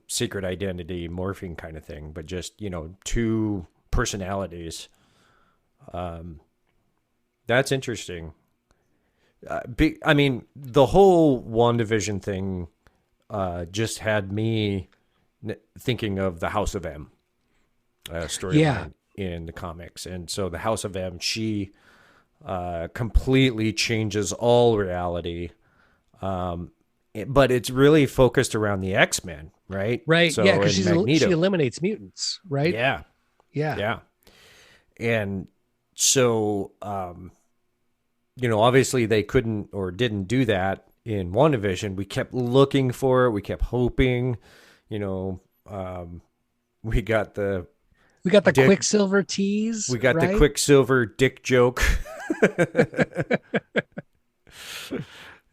secret identity morphing kind of thing, but just, two personalities. That's interesting. The whole WandaVision thing just had me thinking of the House of M storyline in the comics. And so the House of M, she completely changes all reality. But it's really focused around the X-Men, right? Right. So, because she eliminates mutants, right? Yeah. And so, obviously they couldn't or didn't do that in WandaVision. We kept looking for it. We kept hoping, we got the Quicksilver tease. We got the Quicksilver dick joke.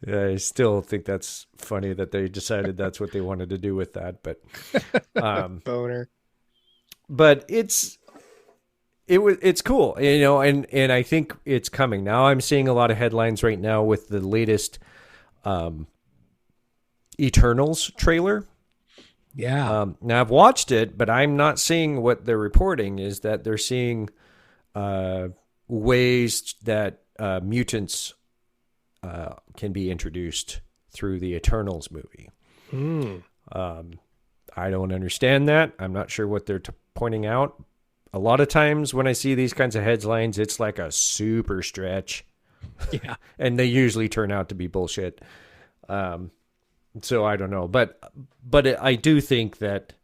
I still think that's funny that they decided that's what they wanted to do with that, but boner. But it's cool, and I think it's coming. Now I'm seeing a lot of headlines right now with the latest Eternals trailer. Yeah. Now I've watched it, but I'm not seeing what they're reporting is that they're seeing ways that mutants can be introduced through the Eternals movie. I don't understand that. I'm not sure what they're pointing out. A lot of times when I see these kinds of headlines, it's like a super stretch. Yeah. And they usually turn out to be bullshit. So I don't know. But I do think that,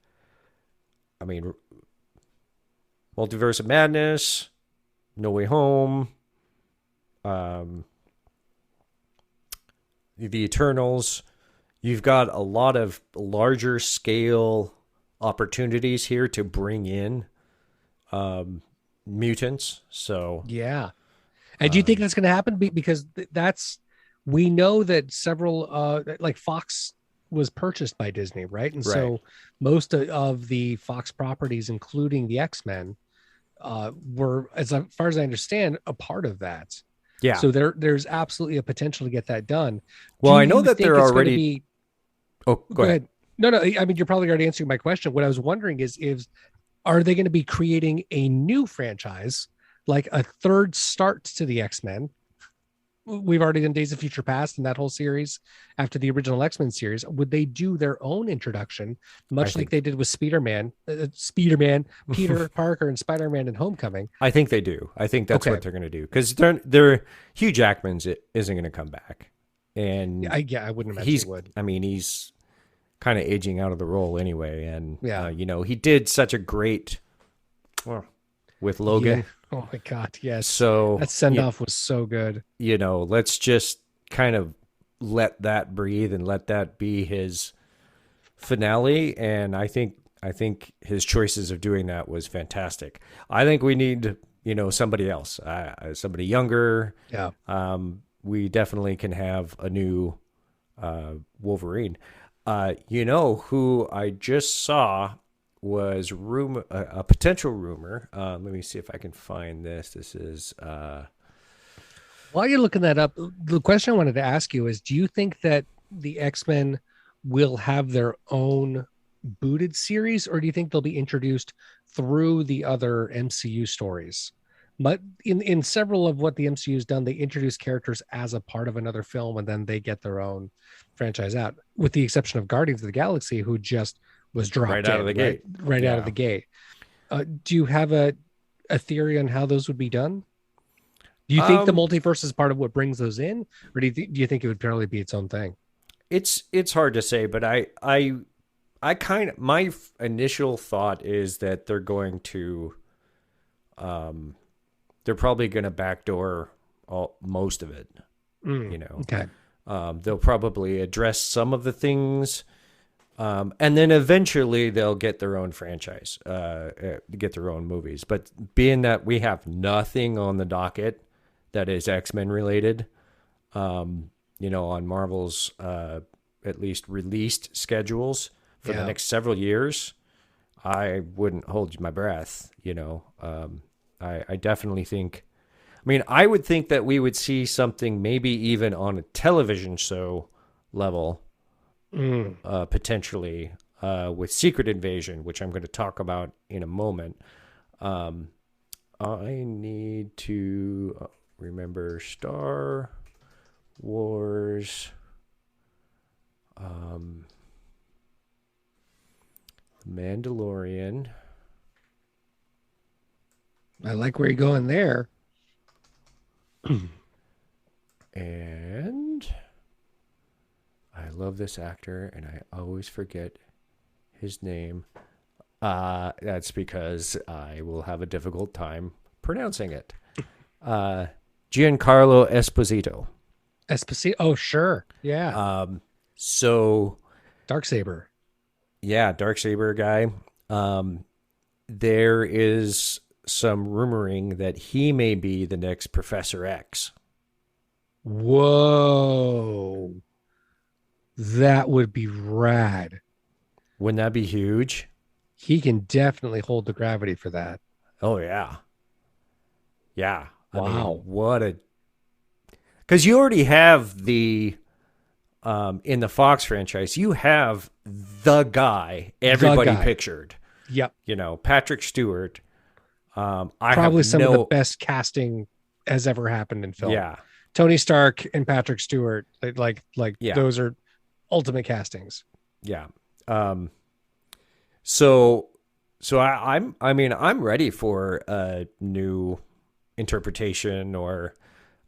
Multiverse of Madness, No Way Home, the Eternals, you've got a lot of larger scale opportunities here to bring in mutants. So Yeah. And do you think that's going to happen? Because we know that several, like Fox was purchased by Disney, right? And right. so most of the Fox properties, including the X-Men, were, as far as I understand, a part of that. Yeah. So there's absolutely a potential to get that done. Well, Do I know you that think they're it's gonna already. be... Oh, go ahead. No, I mean, you're probably already answering my question. What I was wondering is are they going to be creating a new franchise, like a third start to the X-Men? We've already done Days of Future Past and that whole series after the original X-Men series. Would they do their own introduction, much like they did with Spider-Man, Peter Parker, and Spider-Man in Homecoming? I think they do. I think that's what they're going to do, because they're Hugh Jackman's isn't going to come back, and I wouldn't imagine he would. I mean, he's kind of aging out of the role anyway, and he did such a great with Logan. Yeah. Oh my God, yes. So that send-off was so good. Let's just kind of let that breathe and let that be his finale. And I think his choices of doing that was fantastic. I think we need, somebody else, somebody younger. Yeah. We definitely can have a new Wolverine. Who I just saw was a potential rumor. Let me see if I can find this. This is while you're looking that up, the question I wanted to ask you is, do you think that the X-Men will have their own booted series, or do you think they'll be introduced through the other MCU stories? But in several of what the MCU has done, they introduce characters as a part of another film, and then they get their own franchise out, with the exception of Guardians of the Galaxy, who just was dropped right out of the gate. Right out of the gate. Do you have a theory on how those would be done? Do you think the multiverse is part of what brings those in, or do you think it would purely be its own thing? It's hard to say, but I kind of, my initial thought is that they're going to, they're probably going to backdoor most of it. Okay. They'll probably address some of the things. And then eventually they'll get their own franchise, get their own movies. But being that we have nothing on the docket that is X-Men related, on Marvel's at least released schedules for the next several years, I wouldn't hold my breath. I definitely think, I would think that we would see something maybe even on a television show level. Potentially with Secret Invasion, which I'm going to talk about in a moment. I need to remember Star Wars, Mandalorian. I like where you're going there. And I love this actor, and I always forget his name. That's because I will have a difficult time pronouncing it. Giancarlo Esposito. Oh, sure. Yeah. So Darksaber. Yeah, Darksaber guy. There is some rumoring that he may be the next Professor X. Whoa. That would be rad. Wouldn't that be huge? He can definitely hold the gravity for that. Oh, yeah. Yeah. Wow. Because you already have the, in the Fox franchise, you have the guy everybody pictured. Yep. Patrick Stewart. Probably some of the best casting has ever happened in film. Yeah. Tony Stark and Patrick Stewart, those are ultimate castings. Yeah. So I'm ready for a new interpretation or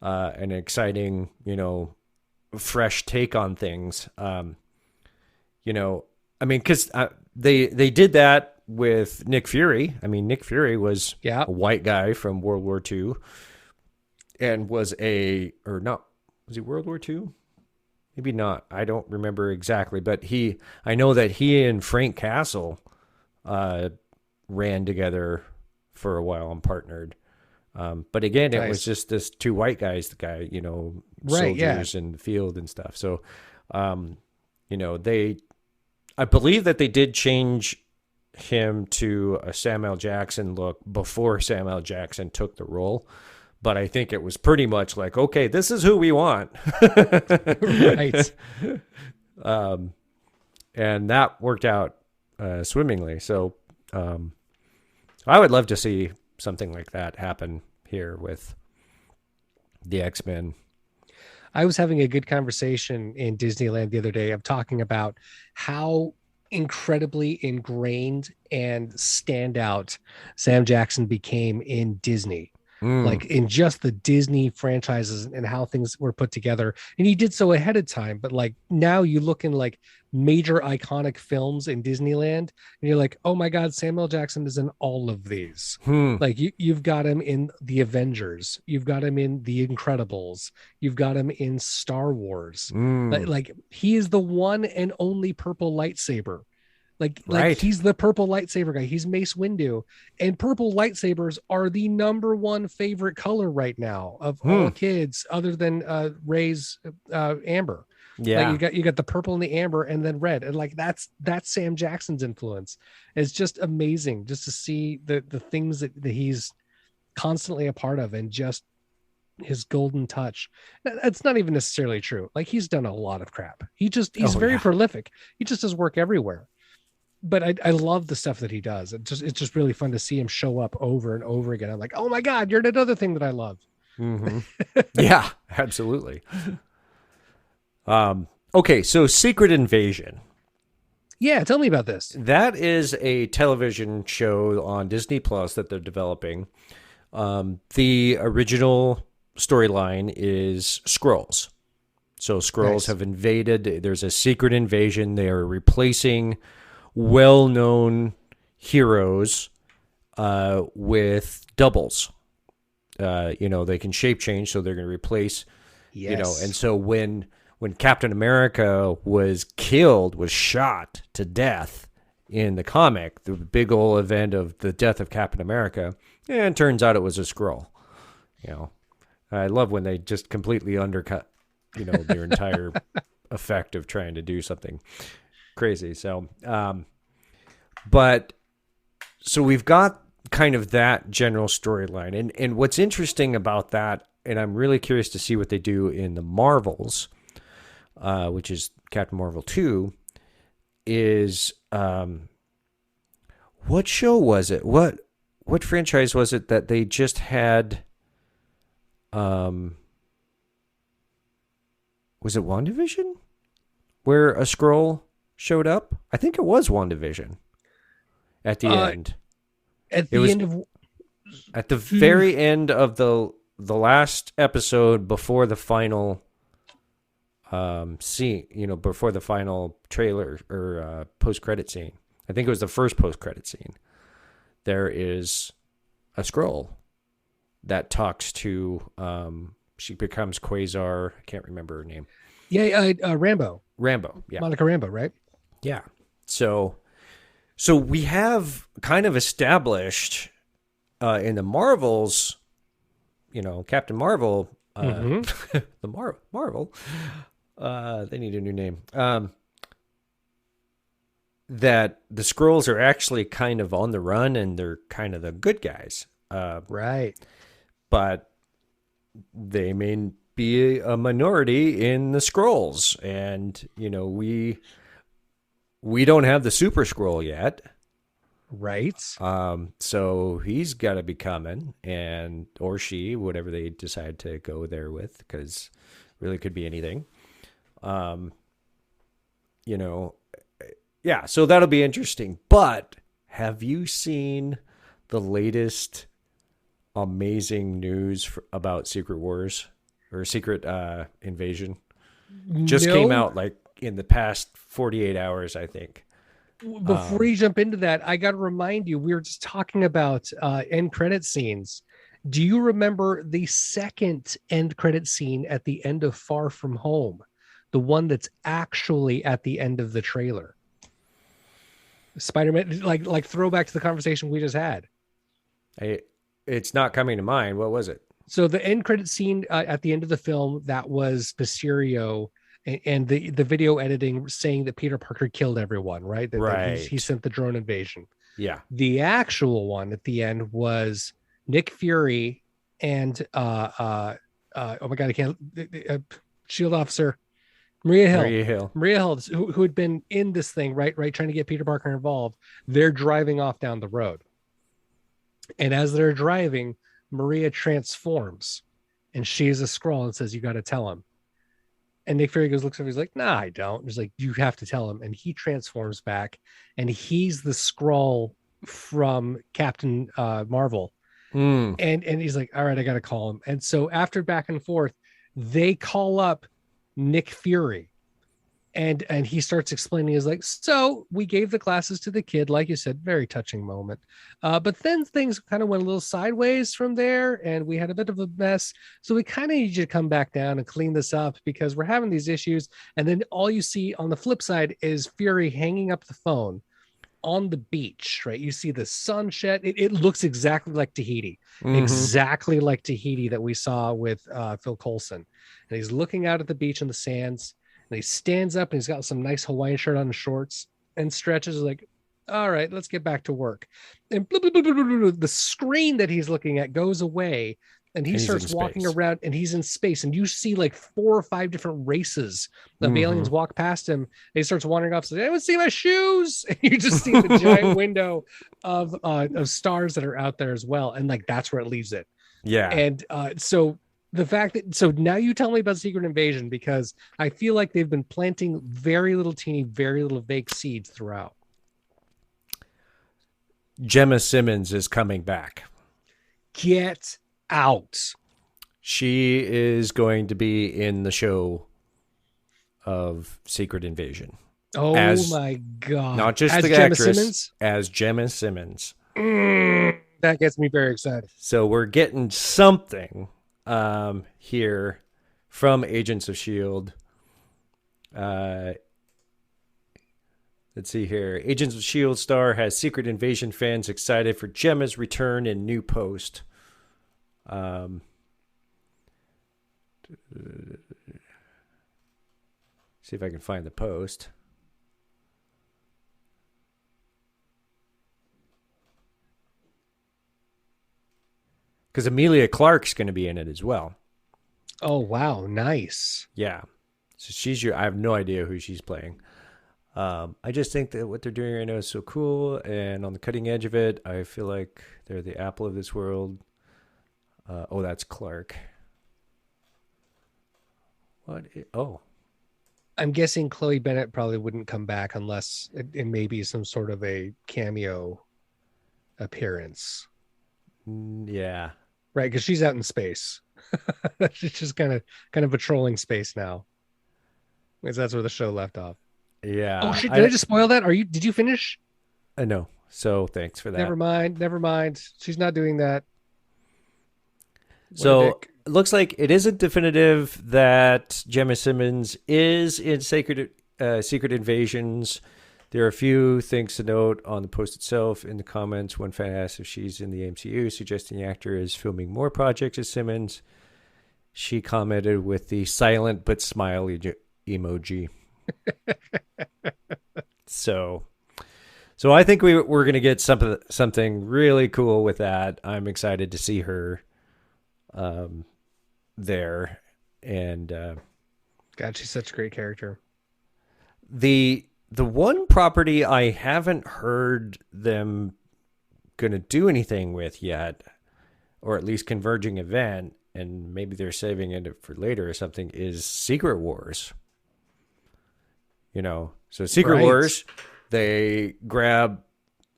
an exciting, fresh take on things. Because they did that with Nick Fury. Nick Fury was a white guy from World War II and was was he World War II? Maybe not. I don't remember exactly, but I know that he and Frank Castle ran together for a while and partnered. But again, it was Nice. just this two white guys, the guy, Right, yeah. soldiers in the field and stuff. So, I believe that they did change him to a Samuel Jackson look before Samuel Jackson took the role. But I think it was pretty much like, okay, this is who we want. Right. And that worked out swimmingly. So I would love to see something like that happen here with the X-Men. I was having a good conversation in Disneyland the other day of talking about how incredibly ingrained and standout Sam Jackson became in Disney. Like in just the Disney franchises and how things were put together. And he did so ahead of time. But like now you look in like major iconic films in Disneyland and you're like, oh my God, Samuel Jackson is in all of these. Like you've got him in the Avengers. You've got him in the Incredibles. You've got him in Star Wars. Like he is the one and only purple lightsaber. Like he's the purple lightsaber guy. He's Mace Windu, and purple lightsabers are the number one favorite color right now of all kids, other than Rey's amber. Yeah, like you got the purple and the amber, and then red, and like that's Sam Jackson's influence. It's just amazing just to see the things that he's constantly a part of, and just his golden touch. That's not even necessarily true. Like he's done a lot of crap. He's very prolific. He just does work everywhere. But I love the stuff that he does. It's just really fun to see him show up over and over again. I'm like, oh my God, you're another thing that I love. Yeah, absolutely. Okay, so Secret Invasion. Yeah, tell me about this. That is a television show on Disney Plus that they're developing. The original storyline is Skrulls. So Skrulls have invaded. There's a secret invasion. They are replacing well-known heroes with doubles. They can shape change, so they're going to replace. And so when Captain America was shot to death in the comic, the big old event of the death of Captain America, and it turns out it was a Skrull. I love when they just completely undercut, their entire effect of trying to do something crazy. So, so we've got kind of that general storyline. And what's interesting about that, and I'm really curious to see what they do in the Marvels, which is Captain Marvel 2, is, what show was it? What franchise was it that they just had, was it WandaVision? Where a Skrull showed up? I think it was WandaVision at the end. At the very end of the last episode before the final scene, before the final trailer or post-credit scene. I think it was the first post-credit scene. There is a Skrull that talks to, she becomes Quasar. I can't remember her name. Yeah, Rambo. Rambo, yeah. Monica Rambo, right? Yeah. So we have kind of established in the Marvels, Captain Marvel, the Marvel, they need a new name, that the Skrulls are actually kind of on the run and they're kind of the good guys. Right. But they may be a minority in the Skrulls, and we don't have the Super Skrull yet, right? So he's got to be coming, or she, whatever they decide to go there with, because really could be anything. Yeah. So that'll be interesting. But have you seen the latest amazing news about Secret Wars or Secret Invasion? Just came out like in the past 48 hours, I think. Before you jump into that, I got to remind you, we were just talking about end credit scenes. Do you remember the second end credit scene at the end of Far From Home? The one that's actually at the end of the trailer. Spider-Man, like throwback to the conversation we just had. It's not coming to mind. What was it? So the end credit scene at the end of the film, that was Mysterio and the video editing saying that Peter Parker killed everyone, right? That he Right. sent the drone invasion. Yeah. The actual one at the end was Nick Fury and oh my god, I can't Shield officer Maria Hill. Maria Hill, who had been in this thing, right, trying to get Peter Parker involved. They're driving off down the road, and as they're driving, Maria transforms, and she's a Skrull and says, "You got to tell him." And Nick Fury looks over, he's like, "Nah, I don't." He's like, "You have to tell him." And he transforms back, and he's the Skrull from Captain Marvel. And he's like, "All right, I got to call him." And so after back and forth, they call up Nick Fury, and he starts explaining. He's like, "So we gave the glasses to the kid, like you said, very touching moment, but then things kind of went a little sideways from there, and we had a bit of a mess, so we kind of need you to come back down and clean this up because we're having these issues." And then all you see on the flip side is Fury hanging up the phone on the beach, right? You see the sun shed. It looks exactly like Tahiti, exactly like Tahiti that we saw with Phil Coulson. And he's looking out at the beach and the sands, and he stands up and he's got some nice Hawaiian shirt on his shorts and stretches like, "All right, let's get back to work." And the screen that he's looking at goes away, and he starts walking around, and he's in space, and you see like 4 or 5 different races of aliens walk past him. And he starts wandering off, says, "Anyone see my shoes?" And you just see the giant window of stars that are out there as well, and like that's where it leaves it. Yeah. And so the fact that, so now you tell me about Secret Invasion, because I feel like they've been planting very little vague seeds throughout. Jemma Simmons is coming back. Get out. She is going to be in the show of Secret Invasion. Oh my god. Not just as the Jemma actress, Simmons? as Jemma Simmons. That gets me very excited. So we're getting something here from Agents of S.H.I.E.L.D. Let's see here. Agents of S.H.I.E.L.D. star has Secret Invasion fans excited for Jemma's return in new post. See if I can find the post. Because Emilia Clarke's going to be in it as well. Oh, wow. Nice. Yeah. So I have no idea who she's playing. I just think that what they're doing right now is so cool and on the cutting edge of it. I feel like they're the Apple of this world. That's Clarke. I'm guessing Chloe Bennett probably wouldn't come back unless it may be some sort of a cameo appearance. Yeah. Right, because she's out in space. She's just kind of patrolling space now, because that's where the show left off. Yeah. Oh shit! Did I just spoil that? Did you finish? No. So thanks for that. Never mind. She's not doing that. So it looks like it isn't definitive that Jemma Simmons is in Secret Invasions. There are a few things to note on the post itself. In the comments, one fan asked if she's in the MCU, suggesting the actor is filming more projects as Simmons. She commented with the silent but smile emoji. So I think we're going to get something really cool with that. I'm excited to see her there. And God, she's such a great character. The one property I haven't heard them going to do anything with yet, or at least converging event, and maybe they're saving it for later or something, is Secret Wars. So Secret Wars, they grab,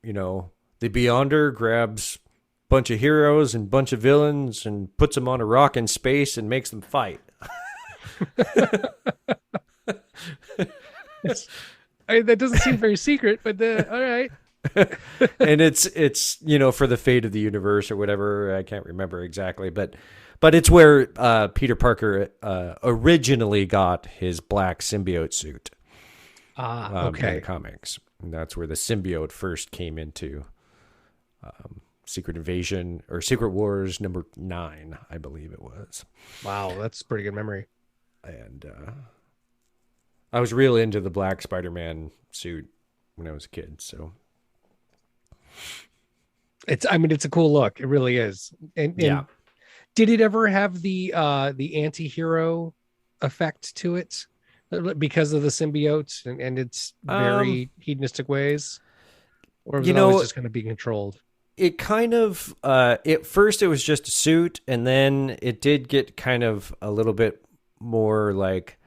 the Beyonder grabs a bunch of heroes and bunch of villains and puts them on a rock in space and makes them fight. That doesn't seem very secret, but all right. And it's for the fate of the universe or whatever. I can't remember exactly, but it's where Peter Parker originally got his black symbiote suit. Okay. In the comics, and that's where the symbiote first came into Secret Invasion or Secret Wars number 9, I believe it was. Wow, that's pretty good memory. And I was real into the black Spider-Man suit when I was a kid. So it's a cool look. It really is. And did it ever have the anti-hero effect to it because of the symbiote and its very hedonistic ways? Or was it always just going to be controlled? It kind of, at first it was just a suit, and then it did get kind of a little bit more like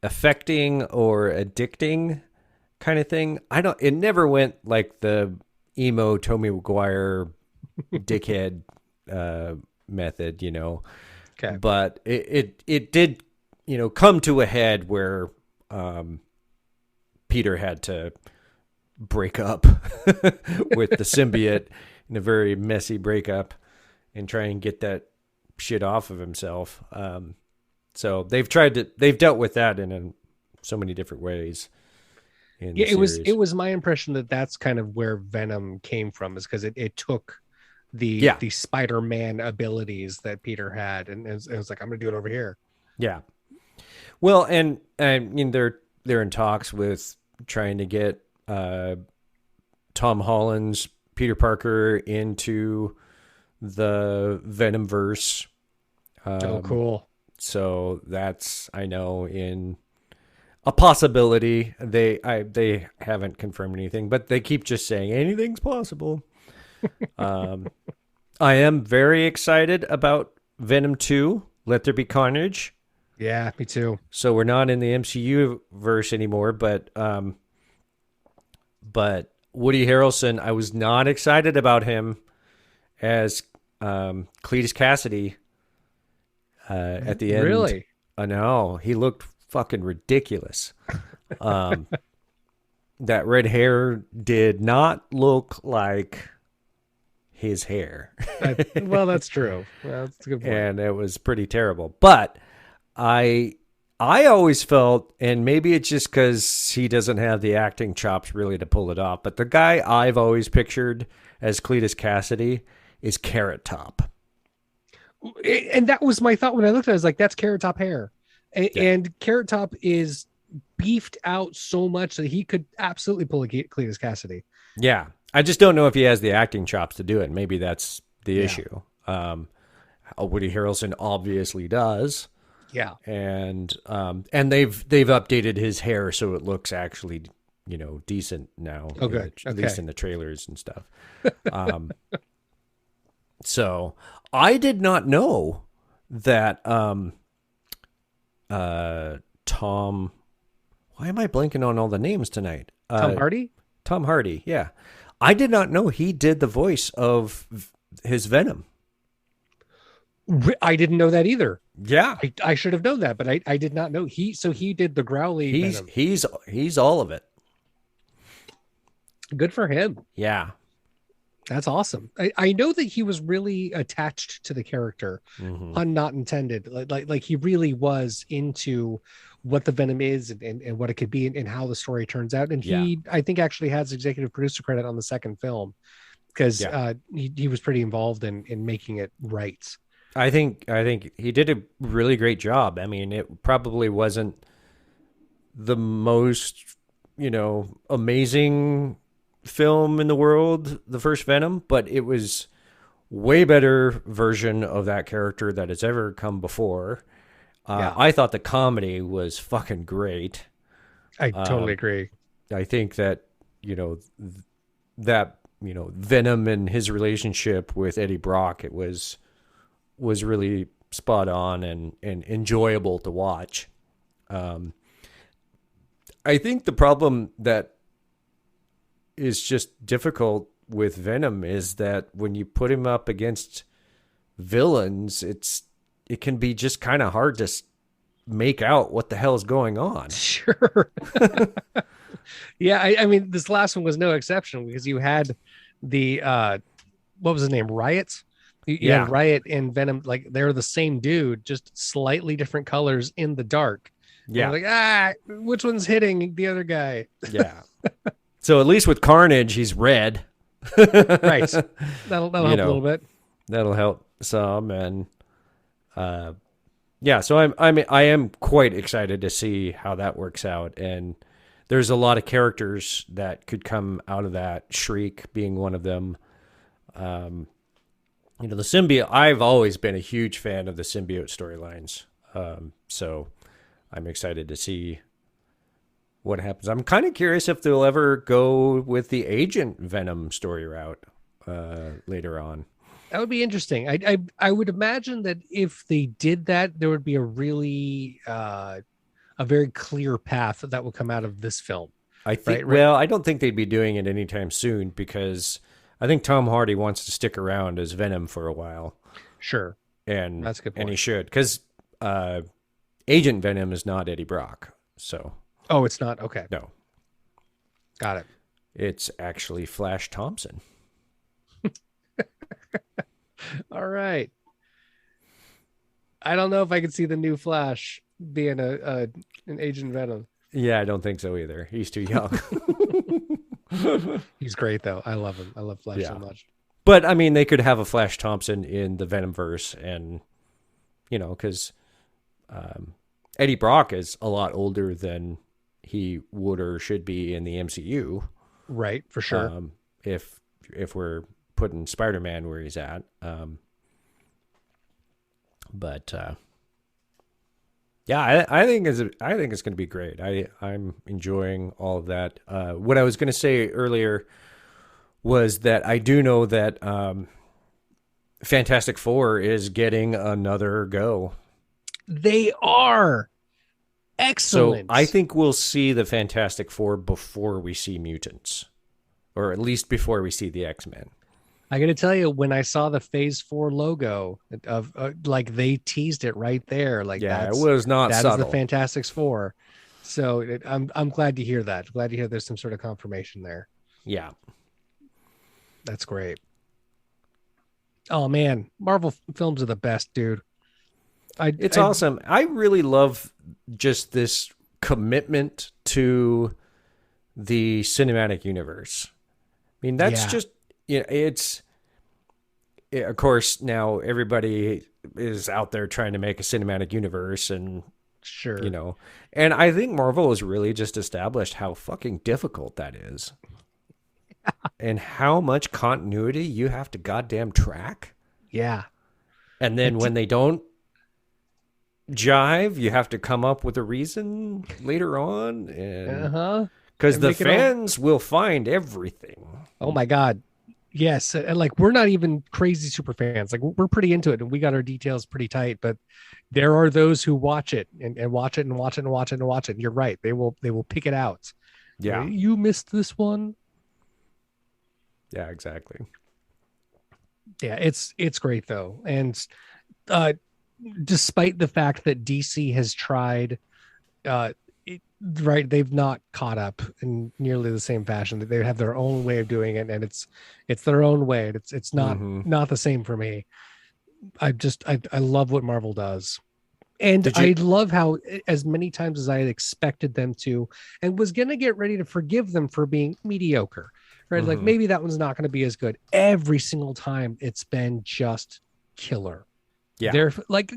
affecting or addicting kind of thing. It never went like the emo Tobey Maguire dickhead method, Okay. But it did, come to a head where Peter had to break up with the symbiote in a very messy breakup and try and get that shit off of himself. So they've dealt with that in so many different ways. It was my impression that that's kind of where Venom came from, is because it took the Spider-Man abilities that Peter had, and it was like, I'm gonna do it over here. Yeah. Well, and they're in talks with trying to get Tom Holland's Peter Parker into the Venomverse. Oh, cool. So that's, I know, in a possibility. They haven't confirmed anything, but they keep just saying anything's possible. I am very excited about Venom 2, Let There Be Carnage. Yeah, me too. So we're not in the MCU verse anymore, but Woody Harrelson, I was not excited about him as Cletus Cassidy at the end. Really? I know. He looked fucking ridiculous. That red hair did not look like his hair. Well, that's true. Well, that's a good point. And it was pretty terrible. But I always felt, and maybe it's just because he doesn't have the acting chops really to pull it off, but the guy I've always pictured as Cletus Cassidy is Carrot Top. And that was my thought when I looked at it. I was like, that's Carrot Top hair. And Carrot Top is beefed out so much that he could absolutely pull a Cletus Cassidy. Yeah. I just don't know if he has the acting chops to do it. Maybe that's the issue. Woody Harrelson obviously does. Yeah. And they've updated his hair so it looks actually, decent now. Oh, good. At least in the trailers and stuff. So I did not know that Tom, why am I blanking on all the names tonight? Tom Hardy? Tom Hardy, yeah. I did not know he did the voice of his Venom. I didn't know that either. Yeah. I should have known that, but I did not know. He did the growly Venom. He's all of it. Good for him. Yeah. That's awesome. I know that he was really attached to the character, pun not intended. Like he really was into what the Venom is and what it could be and how the story turns out. And he, I think, actually has executive producer credit on the second film because he was pretty involved in making it right. I think he did a really great job. I mean, it probably wasn't the most, amazing film in the world, the first Venom, but it was way better version of that character that has ever come before. I thought the comedy was fucking great. I totally agree. I think that, Venom and his relationship with Eddie Brock, it was really spot on and enjoyable to watch. I think the problem that is just difficult with Venom is that when you put him up against villains, it can be just kind of hard to make out what the hell is going on. Sure. Yeah. I mean, this last one was no exception because you had the, what was his name? Riot. You had Riot and Venom. Like they're the same dude, just slightly different colors in the dark. Yeah. Like, which one's hitting the other guy? Yeah. So at least with Carnage, he's red. Right. That'll help a little bit. That'll help some, and yeah. So I am quite excited to see how that works out, and there's a lot of characters that could come out of that. Shriek being one of them. The symbiote. I've always been a huge fan of the symbiote storylines, so I'm excited to see what happens. I'm kind of curious if they'll ever go with the Agent Venom story route later on. That would be interesting. I would imagine that if they did that, there would be a really a very clear path that would come out of this film. I think. Right? Well, I don't think they'd be doing it anytime soon because I think Tom Hardy wants to stick around as Venom for a while. Sure, and that's a good point. And he should, because Agent Venom is not Eddie Brock. So. Oh, it's not? Okay. No. Got it. It's actually Flash Thompson. All right. I don't know if I could see the new Flash being an Agent Venom. Yeah, I don't think so either. He's too young. He's great, though. I love him. I love Flash so much. But, I mean, they could have a Flash Thompson in the Venomverse and, because Eddie Brock is a lot older than he would or should be in the MCU. Right, for sure. If we're putting Spider-Man where he's at. But I think it's going to be great. I'm enjoying all of that. What I was going to say earlier was that I do know that Fantastic Four is getting another go. They are. Excellent. So I think we'll see the Fantastic Four before we see mutants, or at least before we see the X-Men. I got to tell you, when I saw the Phase 4 logo of they teased it right there. It was not subtle. That is the Fantastic Four. So I'm glad to hear that. Glad to hear there's some sort of confirmation there. Yeah, that's great. Oh man, Marvel films are the best, dude. It's awesome. I really love just this commitment to the cinematic universe. I mean, that's just, it's, of course, now everybody is out there trying to make a cinematic universe and, sure, and I think Marvel has really just established how fucking difficult that is. And how much continuity you have to goddamn track. Yeah. And then when they don't jive, you have to come up with a reason later on, and because the fans will find everything. Oh my god, yes. And we're not even crazy super fans, we're pretty into it and we got our details pretty tight, but there are those who watch it and watch it and watch it and watch it and watch it. You're right, they will pick it out. You missed this one. Yeah, exactly. Yeah, it's great though. And despite the fact that DC has tried, they've not caught up in nearly the same fashion. They have their own way of doing it, and it's their own way. It's not not the same for me. I love what Marvel does, and I love how, as many times as I had expected them to, and was gonna get ready to forgive them for being mediocre, right? Maybe that one's not going to be as good. Every single time, it's been just killer. Yeah, they're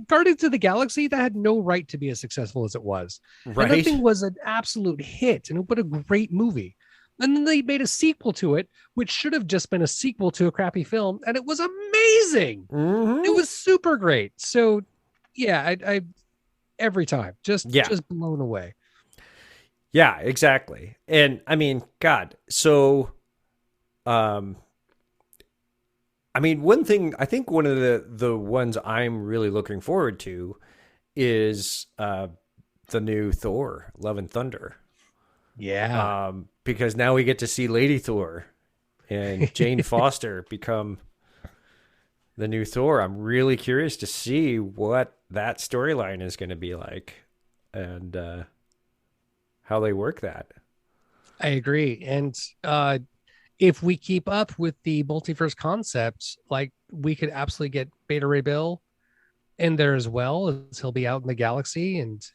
Guardians of the Galaxy, that had no right to be as successful as it was. Right, and that thing was an absolute hit, and what a great movie. And then they made a sequel to it, which should have just been a sequel to a crappy film, and it was amazing. It was super great. So, yeah, I every time just blown away. Yeah, exactly. And I mean, God, so, I mean, one thing, I think one of the ones I'm really looking forward to is the new Thor, Love and Thunder. Yeah. Because now we get to see Lady Thor and Jane Foster become the new Thor. I'm really curious to see what that storyline is going to be like and how they work that. I agree. And if we keep up with the multiverse concepts, we could absolutely get Beta Ray Bill in there as well, as he'll be out in the galaxy. And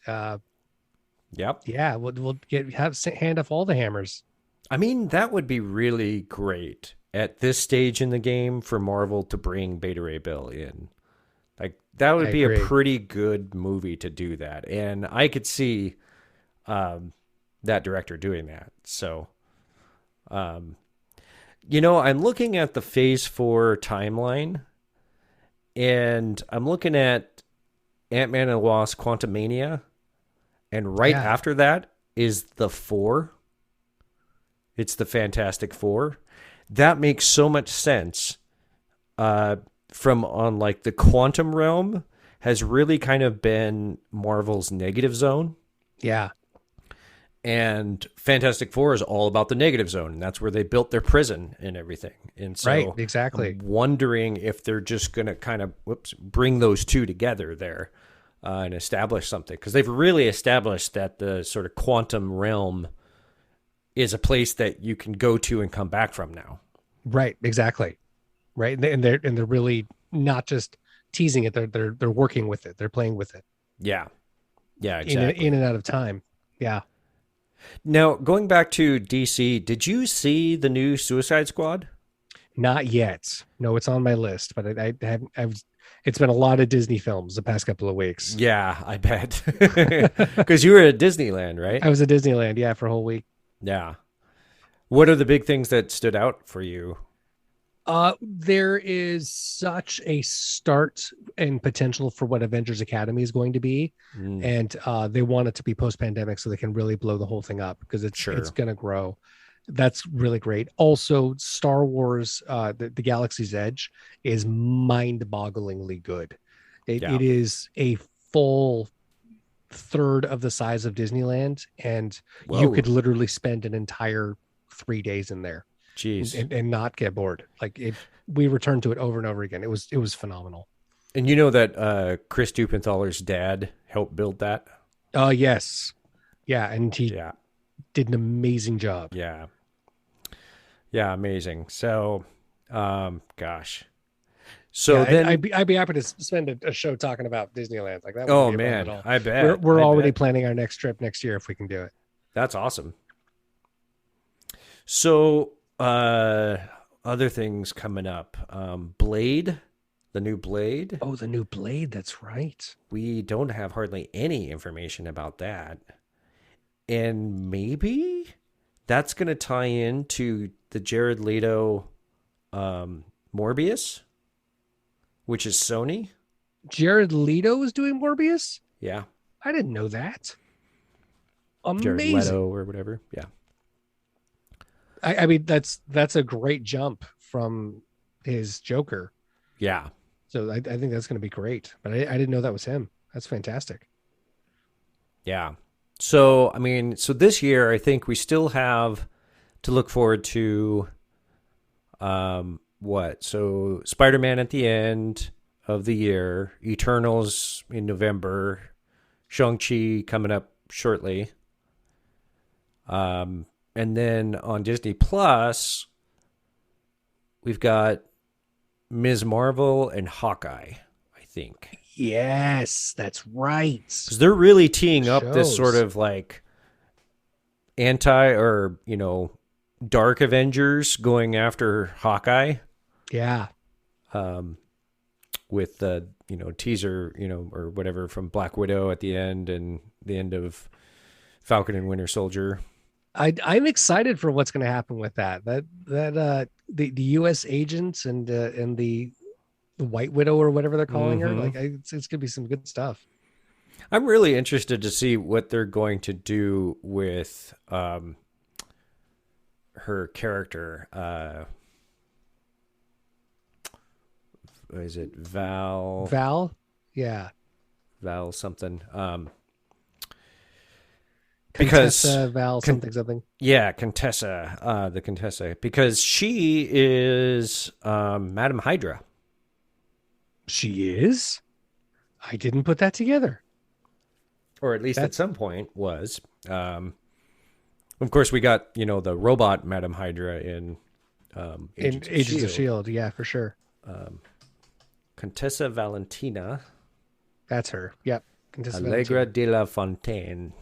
we'll hand off all the hammers. I mean, that would be really great. at this stage in the game for Marvel to bring Beta Ray Bill in. Like, that would be a pretty good movie to do that. And I could see that director doing that. So, you know, I'm looking at the Phase 4 timeline, and I'm looking at Ant-Man and the Wasp: Quantumania, and right after that is the 4. It's the Fantastic Four. That makes so much sense. From on like the quantum realm has really kind of been Marvel's negative zone. Yeah. And Fantastic Four is all about the negative zone. And that's where they built their prison and everything. And so right, exactly. I'm wondering if they're just going to kind of bring those two together there and establish something. Because they've really established that the sort of quantum realm is a place that you can go to and come back from now. Right, exactly. Right, and they're really not just teasing it; they're working with it. They're playing with it. Yeah, yeah, exactly. In and out of time. Yeah. Now, going back to DC, did you see the new Suicide Squad? Not yet. No, it's on my list, but I haven't. It's been a lot of Disney films the past couple of weeks. Yeah, I bet. Because you were at Disneyland, right? I was at Disneyland, yeah, for a whole week. Yeah. What are the big things that stood out for you? There is such a start and potential for what Avengers Academy is going to be. And they want it to be post-pandemic so they can really blow the whole thing up because it's going to grow. That's really great. Also, Star Wars, the Galaxy's Edge is mind-bogglingly good. It is a full third of the size of Disneyland, and you could literally spend an entire 3 days in there. Jeez. And not get bored. Like we returned to it over and over again. It was phenomenal. And you know that Chris Dupenthaler's dad helped build that? Yes. Yeah, and he did an amazing job. Yeah. Yeah, amazing. So, gosh. So then I'd be happy to spend a show talking about Disneyland like that. Oh man, I bet. We're already planning our next trip next year if we can do it. That's awesome. So, other things coming up. Blade, the new Blade. Oh, the new Blade. That's right. We don't have hardly any information about that. And maybe that's going to tie into the Jared Leto Morbius, which is Sony. Jared Leto is doing Morbius? Yeah. I didn't know that. Amazing. Jared Leto or whatever. Yeah. I mean, that's a great jump from his Joker. Yeah. So I think that's going to be great. But I didn't know that was him. That's fantastic. Yeah. So, I mean, so this year, I think we still have to look forward to what? So Spider-Man at the end of the year, Eternals in November, Shang Chi coming up shortly. And then on Disney Plus, we've got Ms. Marvel and Hawkeye, I think. Yes, that's right. Because they're really teeing up this sort of like dark Avengers going after Hawkeye. Yeah. With the, teaser, or whatever from Black Widow at the end and the end of Falcon and Winter Soldier. I'm excited for what's going to happen with that. The U.S. agents and the White Widow or whatever they're calling her, like it's going to be some good stuff. I'm really interested to see what they're going to do with her character. Is it Val? Val, yeah, Val something. Because Val something. Yeah, Contessa, the Contessa, because she is Madam Hydra. She is? I didn't put that together. Or at least at some point was. Of course, we got, the robot Madam Hydra in Agents of S.H.I.E.L.D. Yeah, for sure. Contessa Valentina. That's her. Yep. Contessa Allegra de la Fontaine.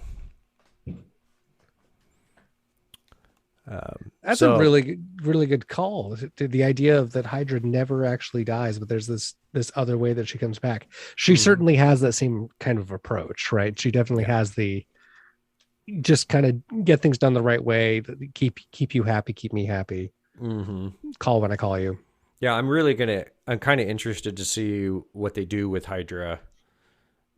That's a really good call. The idea of that Hydra never actually dies, but there's this other way that she comes back. She certainly has that same kind of approach, right? She definitely has the just kind of get things done the right way, keep you happy, keep me happy. Call when I call you. Yeah, I'm kind of interested to see what they do with Hydra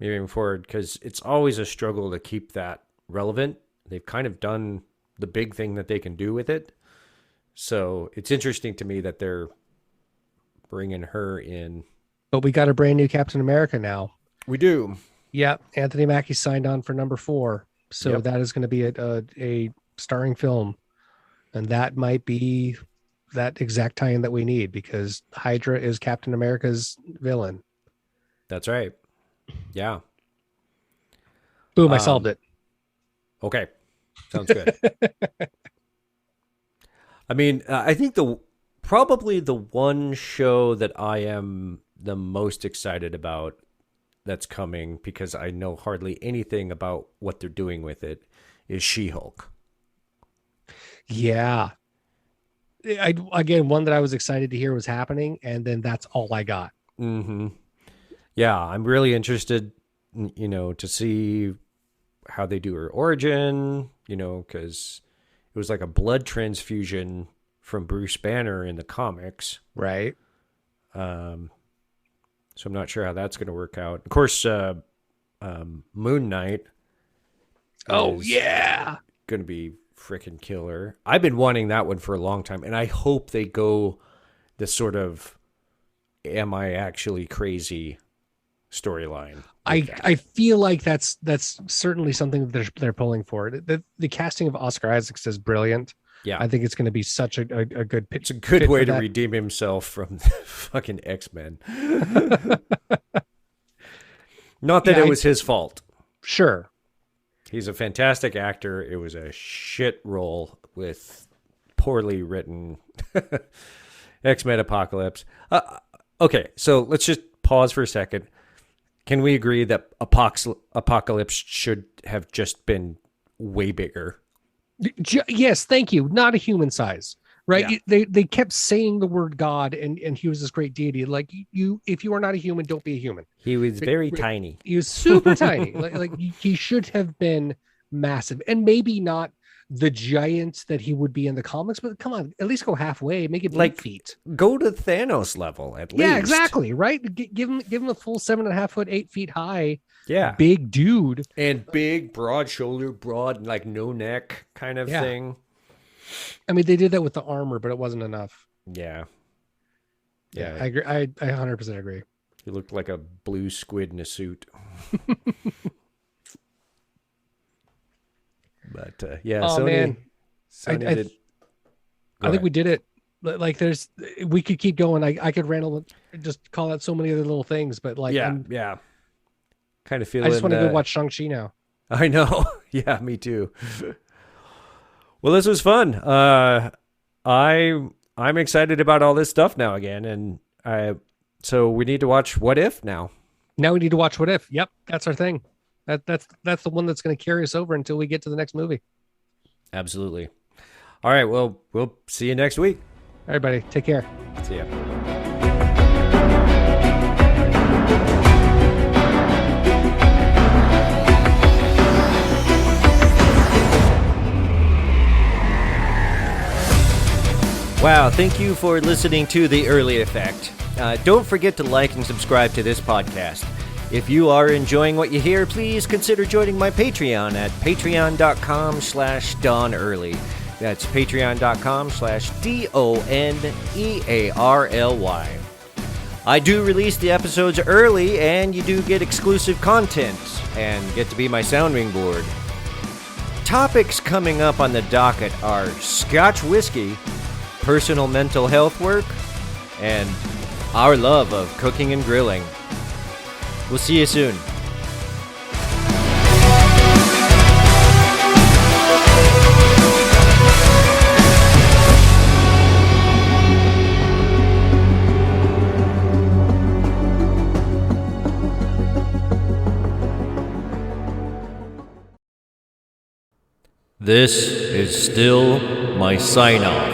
moving forward, because it's always a struggle to keep that relevant. They've kind of done the big thing that they can do with it. So it's interesting to me that they're bringing her in. But we got a brand new Captain America now. We do. Yeah, Anthony Mackie signed on for number 4. So that is going to be a starring film. And that might be that exact tie-in that we need, because Hydra is Captain America's villain. That's right. Yeah. Boom, I solved it. Okay. Sounds good. I mean, I think probably the one show that I am the most excited about that's coming, because I know hardly anything about what they're doing with it, is She-Hulk. Yeah. Again, one that I was excited to hear was happening, and then that's all I got. Yeah, I'm really interested, to see how they do her origin, because it was like a blood transfusion from Bruce Banner in the comics. Right. So I'm not sure how that's going to work out. Of course, Moon Knight. Oh, yeah. Going to be freaking killer. I've been wanting that one for a long time, and I hope they go the sort of am I actually crazy storyline. I feel like that's certainly something that they're pulling for. The casting of Oscar Isaacs is brilliant. Yeah, I think it's going to be such a good pitch. It's a good way to redeem himself from the fucking X-Men. Not that it was his fault. Sure. He's a fantastic actor. It was a shit role with poorly written X-Men Apocalypse. Okay, so let's just pause for a second. Can we agree that Apocalypse should have just been way bigger? Yes, thank you. Not a human size, right? Yeah. They kept saying the word God, and he was this great deity. Like, if you are not a human, don't be a human. He was very tiny. He was super tiny. Like he should have been massive, and maybe not the giant that he would be in the comics, but come on, at least go halfway, make it 8 feet. Go to Thanos level at least. Yeah, exactly. Right. Give him a full 7.5 foot, 8 feet high. Yeah, big dude, and big, broad shoulder, broad, like no neck kind of thing. I mean, they did that with the armor, but it wasn't enough. Yeah. I agree. I 100% agree. He looked like a blue squid in a suit. But Sony, man, I think we did it. Like, we could keep going. I could random just call out so many other little things, but like, kind of feeling. I just want to go watch Shang-Chi now. I know. Yeah, me too. Well, this was fun. I'm excited about all this stuff now again, and so we need to watch What If now. Now we need to watch What If. Yep, that's our thing. That's the one that's going to carry us over until we get to the next movie. Absolutely. All right. Well, we'll see you next week. All right, buddy. Take care. See ya. Wow, thank you for listening to The Early Effect. Don't forget to like and subscribe to this podcast. If you are enjoying what you hear, please consider joining my Patreon at patreon.com/DonEarly. That's patreon.com/DonEarly. I do release the episodes early, and you do get exclusive content and get to be my sounding board. Topics coming up on the docket are Scotch whiskey, personal mental health work, and our love of cooking and grilling. We'll see you soon. This is still my sign off.